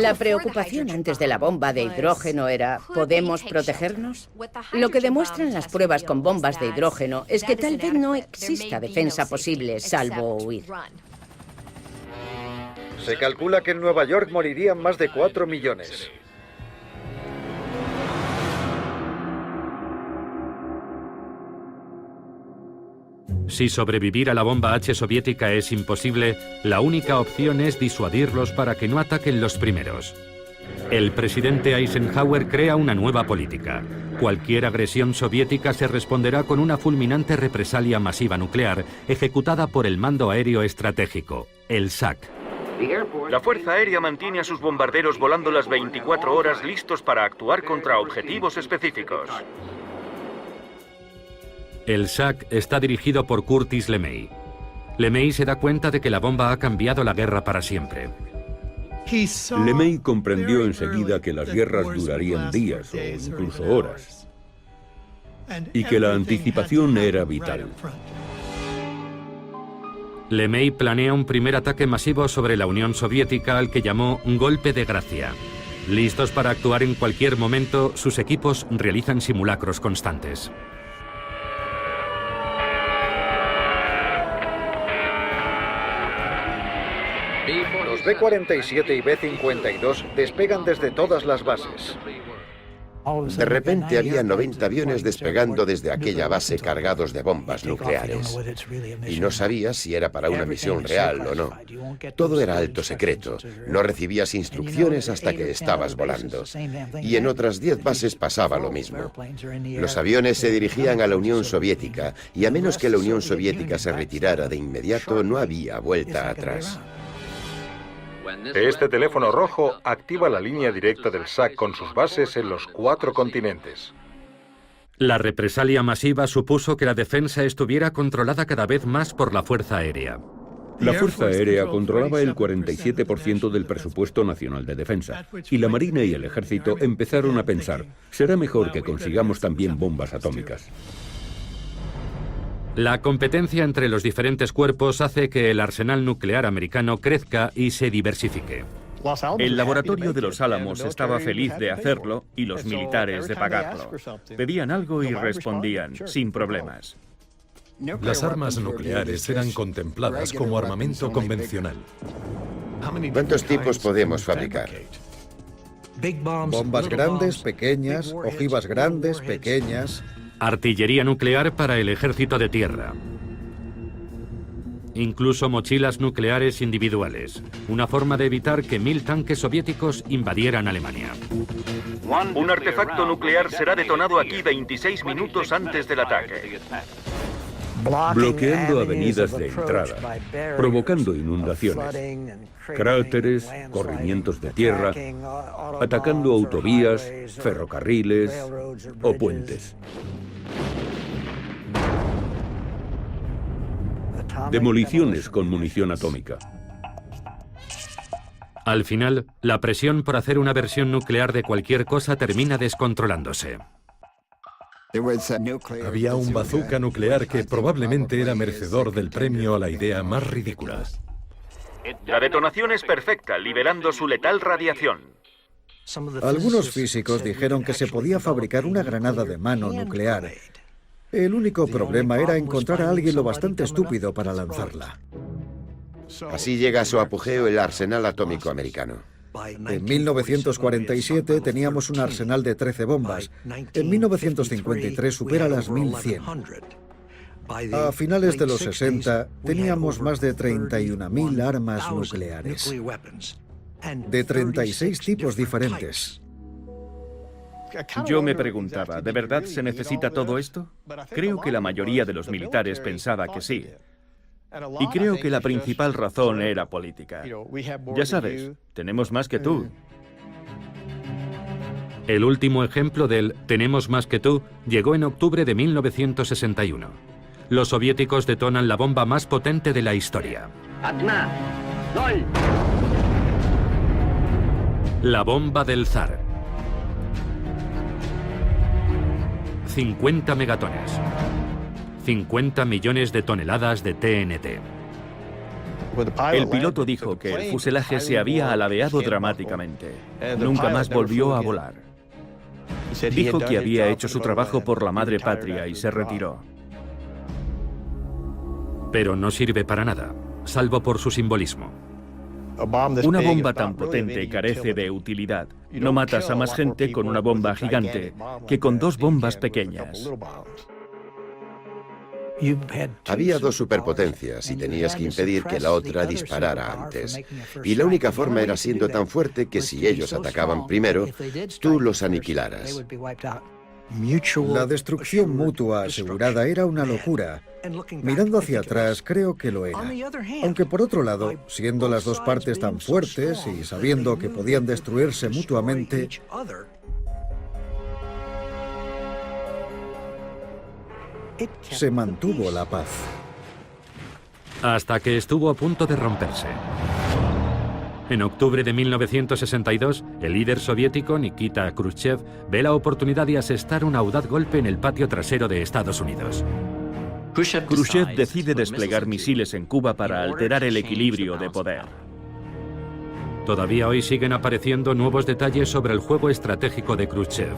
La preocupación antes de la bomba de hidrógeno era, ¿podemos protegernos? Lo que demuestran las pruebas con bombas de hidrógeno es que tal vez no exista defensa posible salvo huir. Se calcula que en Nueva York morirían más de 4 millones. Si sobrevivir a la bomba H soviética es imposible, la única opción es disuadirlos para que no ataquen los primeros. El presidente Eisenhower crea una nueva política. Cualquier agresión soviética se responderá con una fulminante represalia masiva nuclear ejecutada por el Mando Aéreo Estratégico, el SAC. La Fuerza Aérea mantiene a sus bombarderos volando las 24 horas listos para actuar contra objetivos específicos. El SAC está dirigido por Curtis LeMay. LeMay se da cuenta de que la bomba ha cambiado la guerra para siempre. LeMay comprendió enseguida que las guerras durarían días o incluso horas, y que la anticipación era vital. LeMay planea un primer ataque masivo sobre la Unión Soviética al que llamó golpe de gracia. Listos para actuar en cualquier momento, sus equipos realizan simulacros constantes. Los B-47 y B-52 despegan desde todas las bases. De repente había 90 aviones despegando desde aquella base cargados de bombas nucleares. Y no sabías si era para una misión real o no. Todo era alto secreto. No recibías instrucciones hasta que estabas volando. Y en otras 10 bases pasaba lo mismo. Los aviones se dirigían a la Unión Soviética y a menos que la Unión Soviética se retirara de inmediato, no había vuelta atrás. Este teléfono rojo activa la línea directa del SAC con sus bases en los 4 continentes. La represalia masiva supuso que la defensa estuviera controlada cada vez más por la Fuerza Aérea. La Fuerza Aérea controlaba el 47% del presupuesto nacional de defensa, y la Marina y el Ejército empezaron a pensar, será mejor que consigamos también bombas atómicas. La competencia entre los diferentes cuerpos hace que el arsenal nuclear americano crezca y se diversifique. El laboratorio de Los Álamos estaba feliz de hacerlo y los militares de pagarlo. Pedían algo y respondían, sin problemas. Las armas nucleares eran contempladas como armamento convencional. ¿Cuántos tipos podemos fabricar? Bombas grandes, pequeñas, ojivas grandes, pequeñas. Artillería nuclear para el ejército de tierra. incluso mochilas nucleares individuales, una forma de evitar que 1000 tanques soviéticos invadieran Alemania. Un artefacto nuclear será detonado aquí 26 minutos antes del ataque. Bloqueando avenidas de entrada, provocando inundaciones, cráteres, corrimientos de tierra, atacando autovías, ferrocarriles o puentes. Demoliciones con munición atómica. Al final, la presión por hacer una versión nuclear de cualquier cosa termina descontrolándose. Había un bazooka nuclear que probablemente era merecedor del premio a la idea más ridícula. La detonación es perfecta, liberando su letal radiación. Algunos físicos dijeron que se podía fabricar una granada de mano nuclear. El único problema era encontrar a alguien lo bastante estúpido para lanzarla. Así llega a su apogeo el arsenal atómico americano. En 1947 teníamos un arsenal de 13 bombas. En 1953 supera las 1100. A finales de los 60 teníamos más de 31.000 armas nucleares, de 36 tipos diferentes. Yo me preguntaba, ¿de verdad se necesita todo esto? Creo que la mayoría de los militares pensaba que sí. Y creo que la principal razón era política. Ya sabes, tenemos más que tú. El último ejemplo del "tenemos más que tú" llegó en octubre de 1961. Los soviéticos detonan la bomba más potente de la historia. La bomba del zar. 50 megatones. 50 millones de toneladas de TNT. El piloto dijo que el fuselaje se había alabeado dramáticamente. Nunca más volvió a volar. Dijo que había hecho su trabajo por la madre patria y se retiró. Pero no sirve para nada, salvo por su simbolismo. Una bomba tan potente carece de utilidad. No matas a más gente con una bomba gigante que con dos bombas pequeñas. Había dos superpotencias y tenías que impedir que la otra disparara antes. Y la única forma era siendo tan fuerte que si ellos atacaban primero, tú los aniquilaras. La destrucción mutua asegurada era una locura. Mirando hacia atrás, creo que lo era. Aunque por otro lado, siendo las dos partes tan fuertes y sabiendo que podían destruirse mutuamente, se mantuvo la paz. Hasta que estuvo a punto de romperse. En octubre de 1962, el líder soviético Nikita Khrushchev ve la oportunidad de asestar un audaz golpe en el patio trasero de Estados Unidos. Khrushchev decide desplegar misiles en Cuba para alterar el equilibrio de poder. Todavía hoy siguen apareciendo nuevos detalles sobre el juego estratégico de Khrushchev.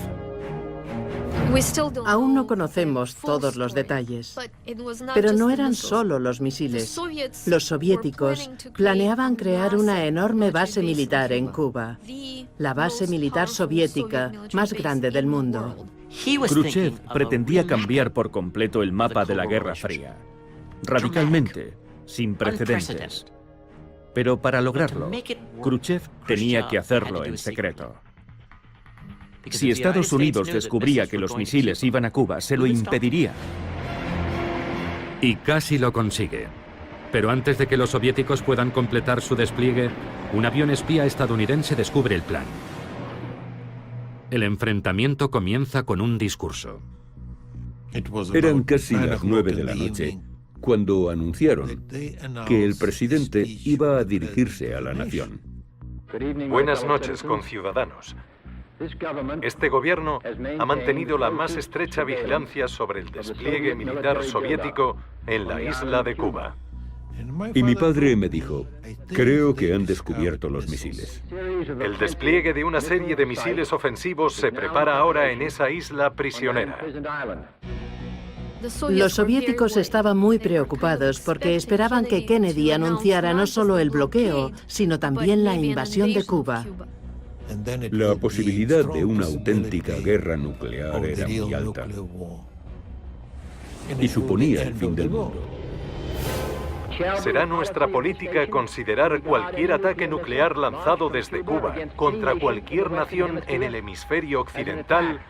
Aún no conocemos todos los detalles, pero no eran solo los misiles. Los soviéticos planeaban crear una enorme base militar en Cuba, la base militar soviética más grande del mundo. Khrushchev pretendía cambiar por completo el mapa de la Guerra Fría, radicalmente, sin precedentes. Pero para lograrlo, Khrushchev tenía que hacerlo en secreto. Si Estados Unidos descubría que los misiles iban a Cuba, se lo impediría. Y casi lo consigue. Pero antes de que los soviéticos puedan completar su despliegue, un avión espía estadounidense descubre el plan. El enfrentamiento comienza con un discurso. Eran casi las 9 de la noche cuando anunciaron que el presidente iba a dirigirse a la nación. Buenas noches, conciudadanos. Este gobierno ha mantenido la más estrecha vigilancia sobre el despliegue militar soviético en la isla de Cuba. Y mi padre me dijo, creo que han descubierto los misiles. El despliegue de una serie de misiles ofensivos se prepara ahora en esa isla prisionera. Los soviéticos estaban muy preocupados porque esperaban que Kennedy anunciara no solo el bloqueo, sino también la invasión de Cuba. La posibilidad de una auténtica guerra nuclear era muy alta. Y suponía el fin del mundo. Será nuestra política considerar cualquier ataque nuclear lanzado desde Cuba contra cualquier nación en el hemisferio occidental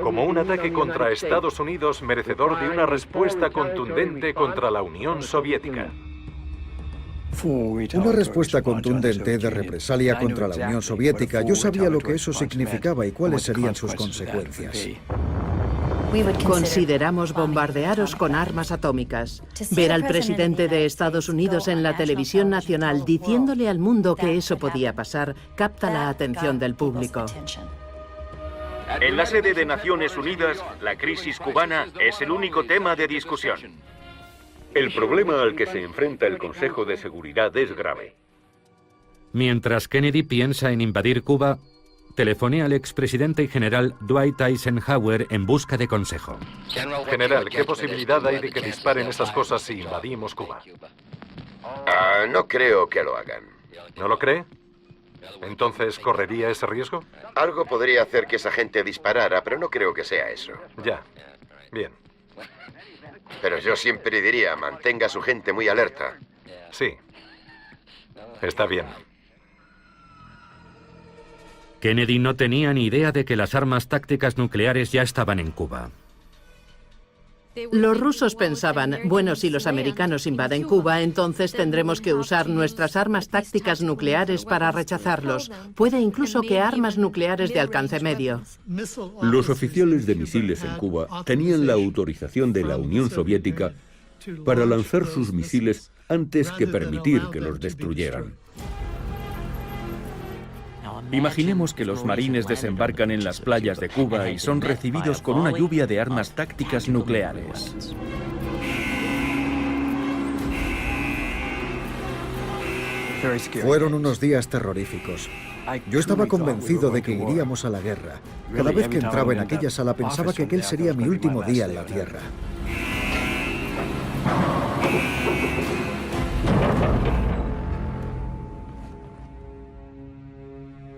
como un ataque contra Estados Unidos merecedor de una respuesta contundente contra la Unión Soviética. Una respuesta contundente de represalia contra la Unión Soviética. Yo sabía lo que eso significaba y cuáles serían sus consecuencias. Consideramos bombardearos con armas atómicas. Ver al presidente de Estados Unidos en la televisión nacional diciéndole al mundo que eso podía pasar capta la atención del público. En la sede de Naciones Unidas, la crisis cubana es el único tema de discusión. El problema al que se enfrenta el Consejo de Seguridad es grave. Mientras Kennedy piensa en invadir Cuba, telefonea al expresidente y general Dwight Eisenhower en busca de consejo. General, ¿qué posibilidad hay de que disparen esas cosas si invadimos Cuba? No creo que lo hagan. ¿No lo cree? ¿Entonces correría ese riesgo? Algo podría hacer que esa gente disparara, pero no creo que sea eso. Ya. Bien. Pero yo siempre diría, mantenga a su gente muy alerta. Sí. Está bien. Kennedy no tenía ni idea de que las armas tácticas nucleares ya estaban en Cuba. Los rusos pensaban, bueno, si los americanos invaden Cuba, entonces tendremos que usar nuestras armas tácticas nucleares para rechazarlos. Puede incluso que armas nucleares de alcance medio. Los oficiales de misiles en Cuba tenían la autorización de la Unión Soviética para lanzar sus misiles antes que permitir que los destruyeran. Imaginemos que los marines desembarcan en las playas de Cuba y son recibidos con una lluvia de armas tácticas nucleares. Fueron unos días terroríficos. Yo estaba convencido de que iríamos a la guerra. Cada vez que entraba en aquella sala pensaba que aquel sería mi último día en la Tierra.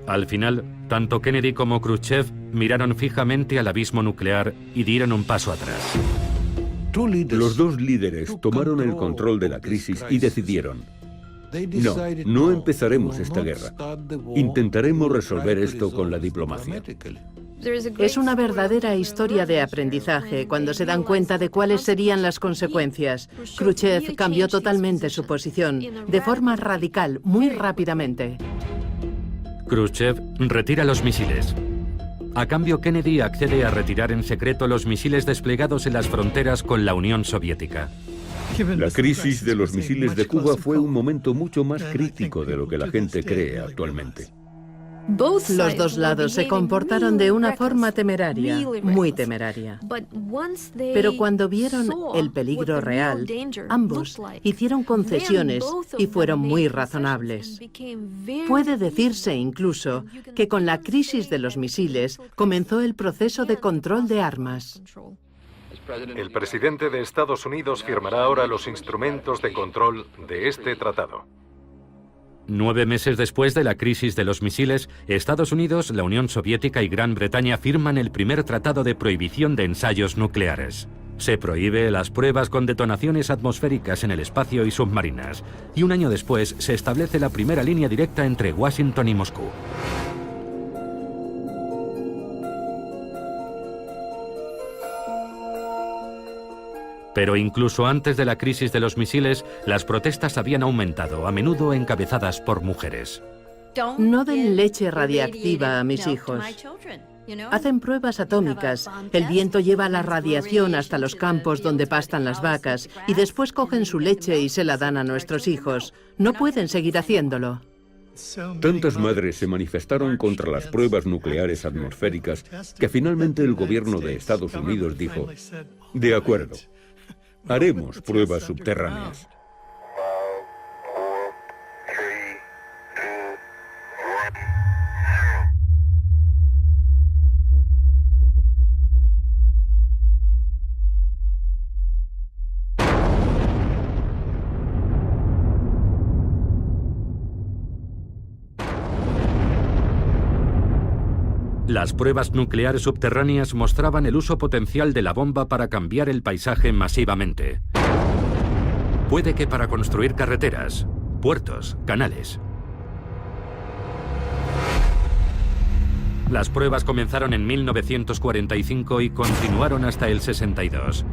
Al final, tanto Kennedy como Khrushchev miraron fijamente al abismo nuclear y dieron un paso atrás. Los dos líderes tomaron el control de la crisis y decidieron: no empezaremos esta guerra. Intentaremos resolver esto con la diplomacia. Es una verdadera historia de aprendizaje cuando se dan cuenta de cuáles serían las consecuencias. Khrushchev cambió totalmente su posición, de forma radical, muy rápidamente. Khrushchev retira los misiles. A cambio, Kennedy accede a retirar en secreto los misiles desplegados en las fronteras con la Unión Soviética. La crisis de los misiles de Cuba fue un momento mucho más crítico de lo que la gente cree actualmente. Los dos lados se comportaron de una forma temeraria, muy temeraria. Pero cuando vieron el peligro real, ambos hicieron concesiones y fueron muy razonables. Puede decirse incluso que con la crisis de los misiles comenzó el proceso de control de armas. El presidente de Estados Unidos firmará ahora los instrumentos de control de este tratado. 9 meses después de la crisis de los misiles, Estados Unidos, la Unión Soviética y Gran Bretaña firman el primer tratado de prohibición de ensayos nucleares. Se prohíbe las pruebas con detonaciones atmosféricas en el espacio y submarinas. Y un año después se establece la primera línea directa entre Washington y Moscú. Pero incluso antes de la crisis de los misiles, las protestas habían aumentado, a menudo encabezadas por mujeres. No den leche radiactiva a mis hijos. Hacen pruebas atómicas. El viento lleva la radiación hasta los campos donde pastan las vacas y después cogen su leche y se la dan a nuestros hijos. No pueden seguir haciéndolo. Tantas madres se manifestaron contra las pruebas nucleares atmosféricas que finalmente el gobierno de Estados Unidos dijo: de acuerdo, haremos pruebas subterráneas. Las pruebas nucleares subterráneas mostraban el uso potencial de la bomba para cambiar el paisaje masivamente. Puede que para construir carreteras, puertos, canales. Las pruebas comenzaron en 1945 y continuaron hasta el 62.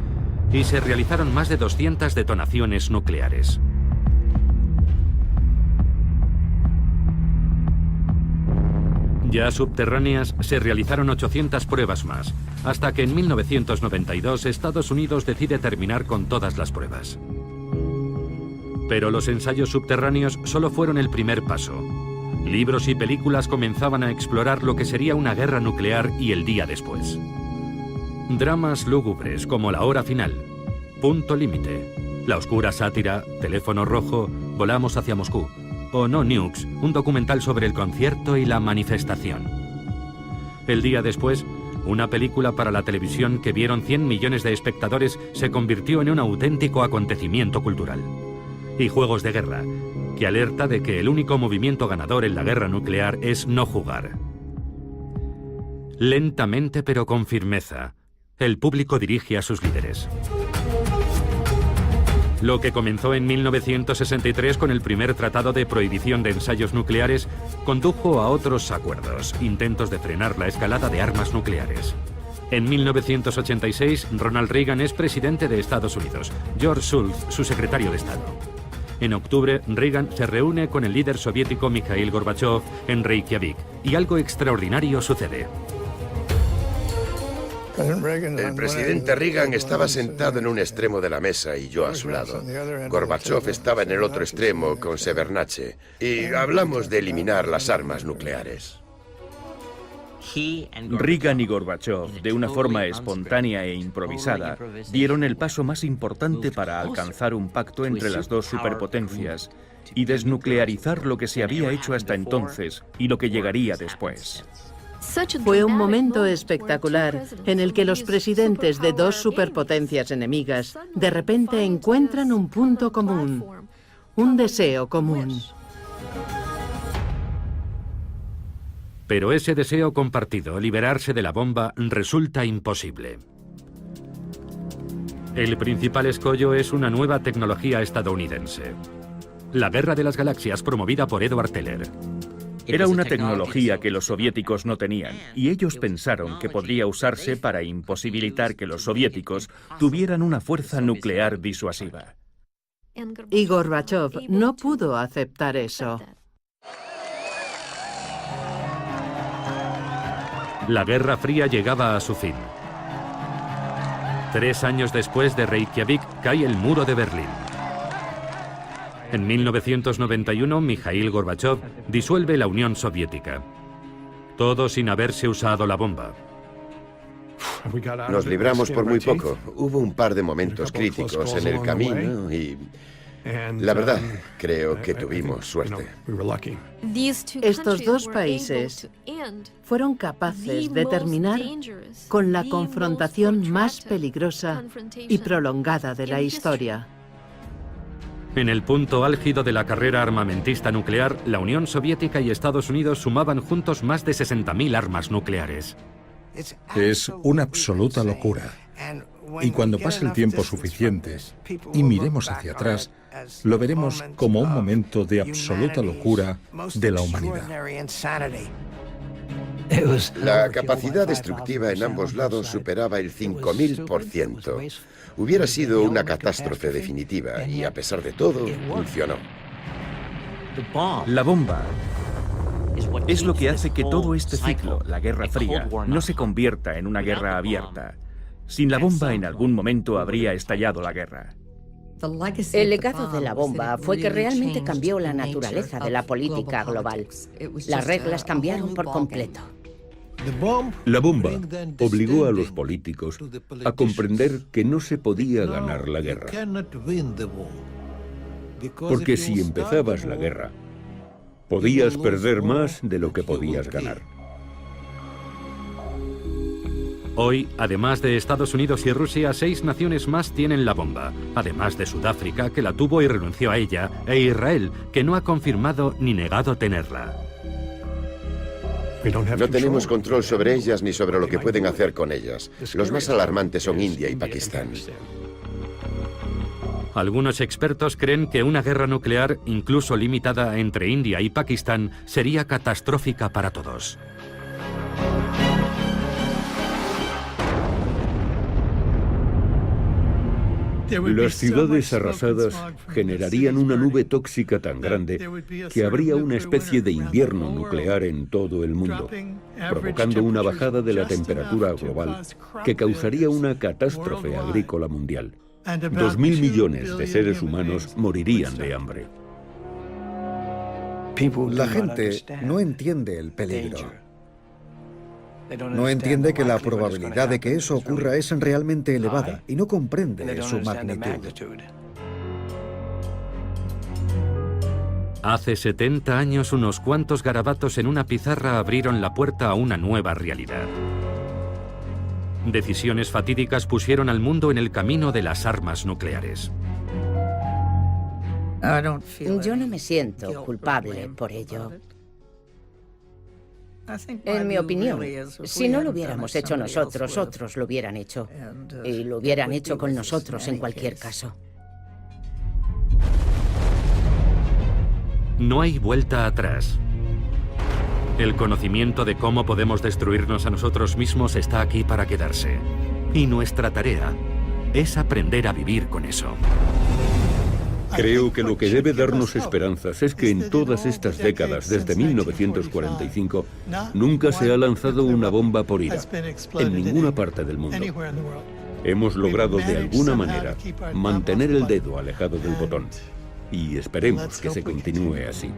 Y se realizaron más de 200 detonaciones nucleares. Ya subterráneas, se realizaron 800 pruebas más, hasta que en 1992 Estados Unidos decide terminar con todas las pruebas. Pero los ensayos subterráneos solo fueron el primer paso. Libros y películas comenzaban a explorar lo que sería una guerra nuclear y el día después. Dramas lúgubres como La hora final, Punto límite, La oscura sátira, Teléfono rojo, Volamos hacia Moscú, o No Nukes, un documental sobre el concierto y la manifestación. El día después, una película para la televisión que vieron 100 millones de espectadores se convirtió en un auténtico acontecimiento cultural. Y Juegos de guerra, que alerta de que el único movimiento ganador en la guerra nuclear es no jugar. Lentamente pero con firmeza, el público dirige a sus líderes. Lo que comenzó en 1963 con el primer tratado de prohibición de ensayos nucleares condujo a otros acuerdos, intentos de frenar la escalada de armas nucleares. En 1986, Ronald Reagan es presidente de Estados Unidos, George Shultz, su secretario de Estado. En octubre, Reagan se reúne con el líder soviético Mikhail Gorbachev en Reykjavik, y algo extraordinario sucede. El presidente Reagan estaba sentado en un extremo de la mesa y yo a su lado. Gorbachev estaba en el otro extremo con Shevardnadze y hablamos de eliminar las armas nucleares. Reagan y Gorbachev, de una forma espontánea e improvisada, dieron el paso más importante para alcanzar un pacto entre las dos superpotencias y desnuclearizar lo que se había hecho hasta entonces y lo que llegaría después. Fue un momento espectacular en el que los presidentes de dos superpotencias enemigas de repente encuentran un punto común, un deseo común. Pero ese deseo compartido, liberarse de la bomba, resulta imposible. El principal escollo es una nueva tecnología estadounidense. La Guerra de las Galaxias, promovida por Edward Teller. Era una tecnología que los soviéticos no tenían, y ellos pensaron que podría usarse para imposibilitar que los soviéticos tuvieran una fuerza nuclear disuasiva. Y Gorbachev no pudo aceptar eso. La Guerra Fría llegaba a su fin. 3 años después de Reykjavik cae el muro de Berlín. En 1991, Mikhail Gorbachev disuelve la Unión Soviética. Todo sin haberse usado la bomba. Nos libramos por muy poco. Hubo un par de momentos críticos en el camino y... la verdad, creo que tuvimos suerte. Estos dos países fueron capaces de terminar con la confrontación más peligrosa y prolongada de la historia. En el punto álgido de la carrera armamentista nuclear, la Unión Soviética y Estados Unidos sumaban juntos más de 60.000 armas nucleares. Es una absoluta locura. Y cuando pase el tiempo suficiente y miremos hacia atrás, lo veremos como un momento de absoluta locura de la humanidad. La capacidad destructiva en ambos lados superaba el 5000%. Hubiera sido una catástrofe definitiva y, a pesar de todo, funcionó. La bomba es lo que hace que todo este ciclo, la Guerra Fría, no se convierta en una guerra abierta. Sin la bomba, en algún momento habría estallado la guerra. El legado de la bomba fue que realmente cambió la naturaleza de la política global. Las reglas cambiaron por completo. La bomba obligó a los políticos a comprender que no se podía ganar la guerra. Porque si empezabas la guerra, podías perder más de lo que podías ganar. Hoy, además de Estados Unidos y Rusia, 6 naciones más tienen la bomba, además de Sudáfrica, que la tuvo y renunció a ella, e Israel, que no ha confirmado ni negado tenerla. No tenemos control sobre ellas ni sobre lo que pueden hacer con ellas. Los más alarmantes son India y Pakistán. Algunos expertos creen que una guerra nuclear, incluso limitada entre India y Pakistán, sería catastrófica para todos. Las ciudades arrasadas generarían una nube tóxica tan grande que habría una especie de invierno nuclear en todo el mundo, provocando una bajada de la temperatura global que causaría una catástrofe agrícola mundial. 2.000 millones de seres humanos morirían de hambre. La gente no entiende el peligro. No entiende que la probabilidad de que eso ocurra es realmente elevada y no comprende su magnitud. Hace 70 años, unos cuantos garabatos en una pizarra abrieron la puerta a una nueva realidad. Decisiones fatídicas pusieron al mundo en el camino de las armas nucleares. Yo no me siento culpable por ello. En mi opinión, si no lo hubiéramos hecho nosotros, otros lo hubieran hecho. Y lo hubieran hecho con nosotros en cualquier caso. No hay vuelta atrás. El conocimiento de cómo podemos destruirnos a nosotros mismos está aquí para quedarse. Y nuestra tarea es aprender a vivir con eso. Creo que lo que debe darnos esperanzas es que en todas estas décadas, desde 1945, nunca se ha lanzado una bomba por ira, en ninguna parte del mundo. Hemos logrado de alguna manera mantener el dedo alejado del botón, y esperemos que se continúe así.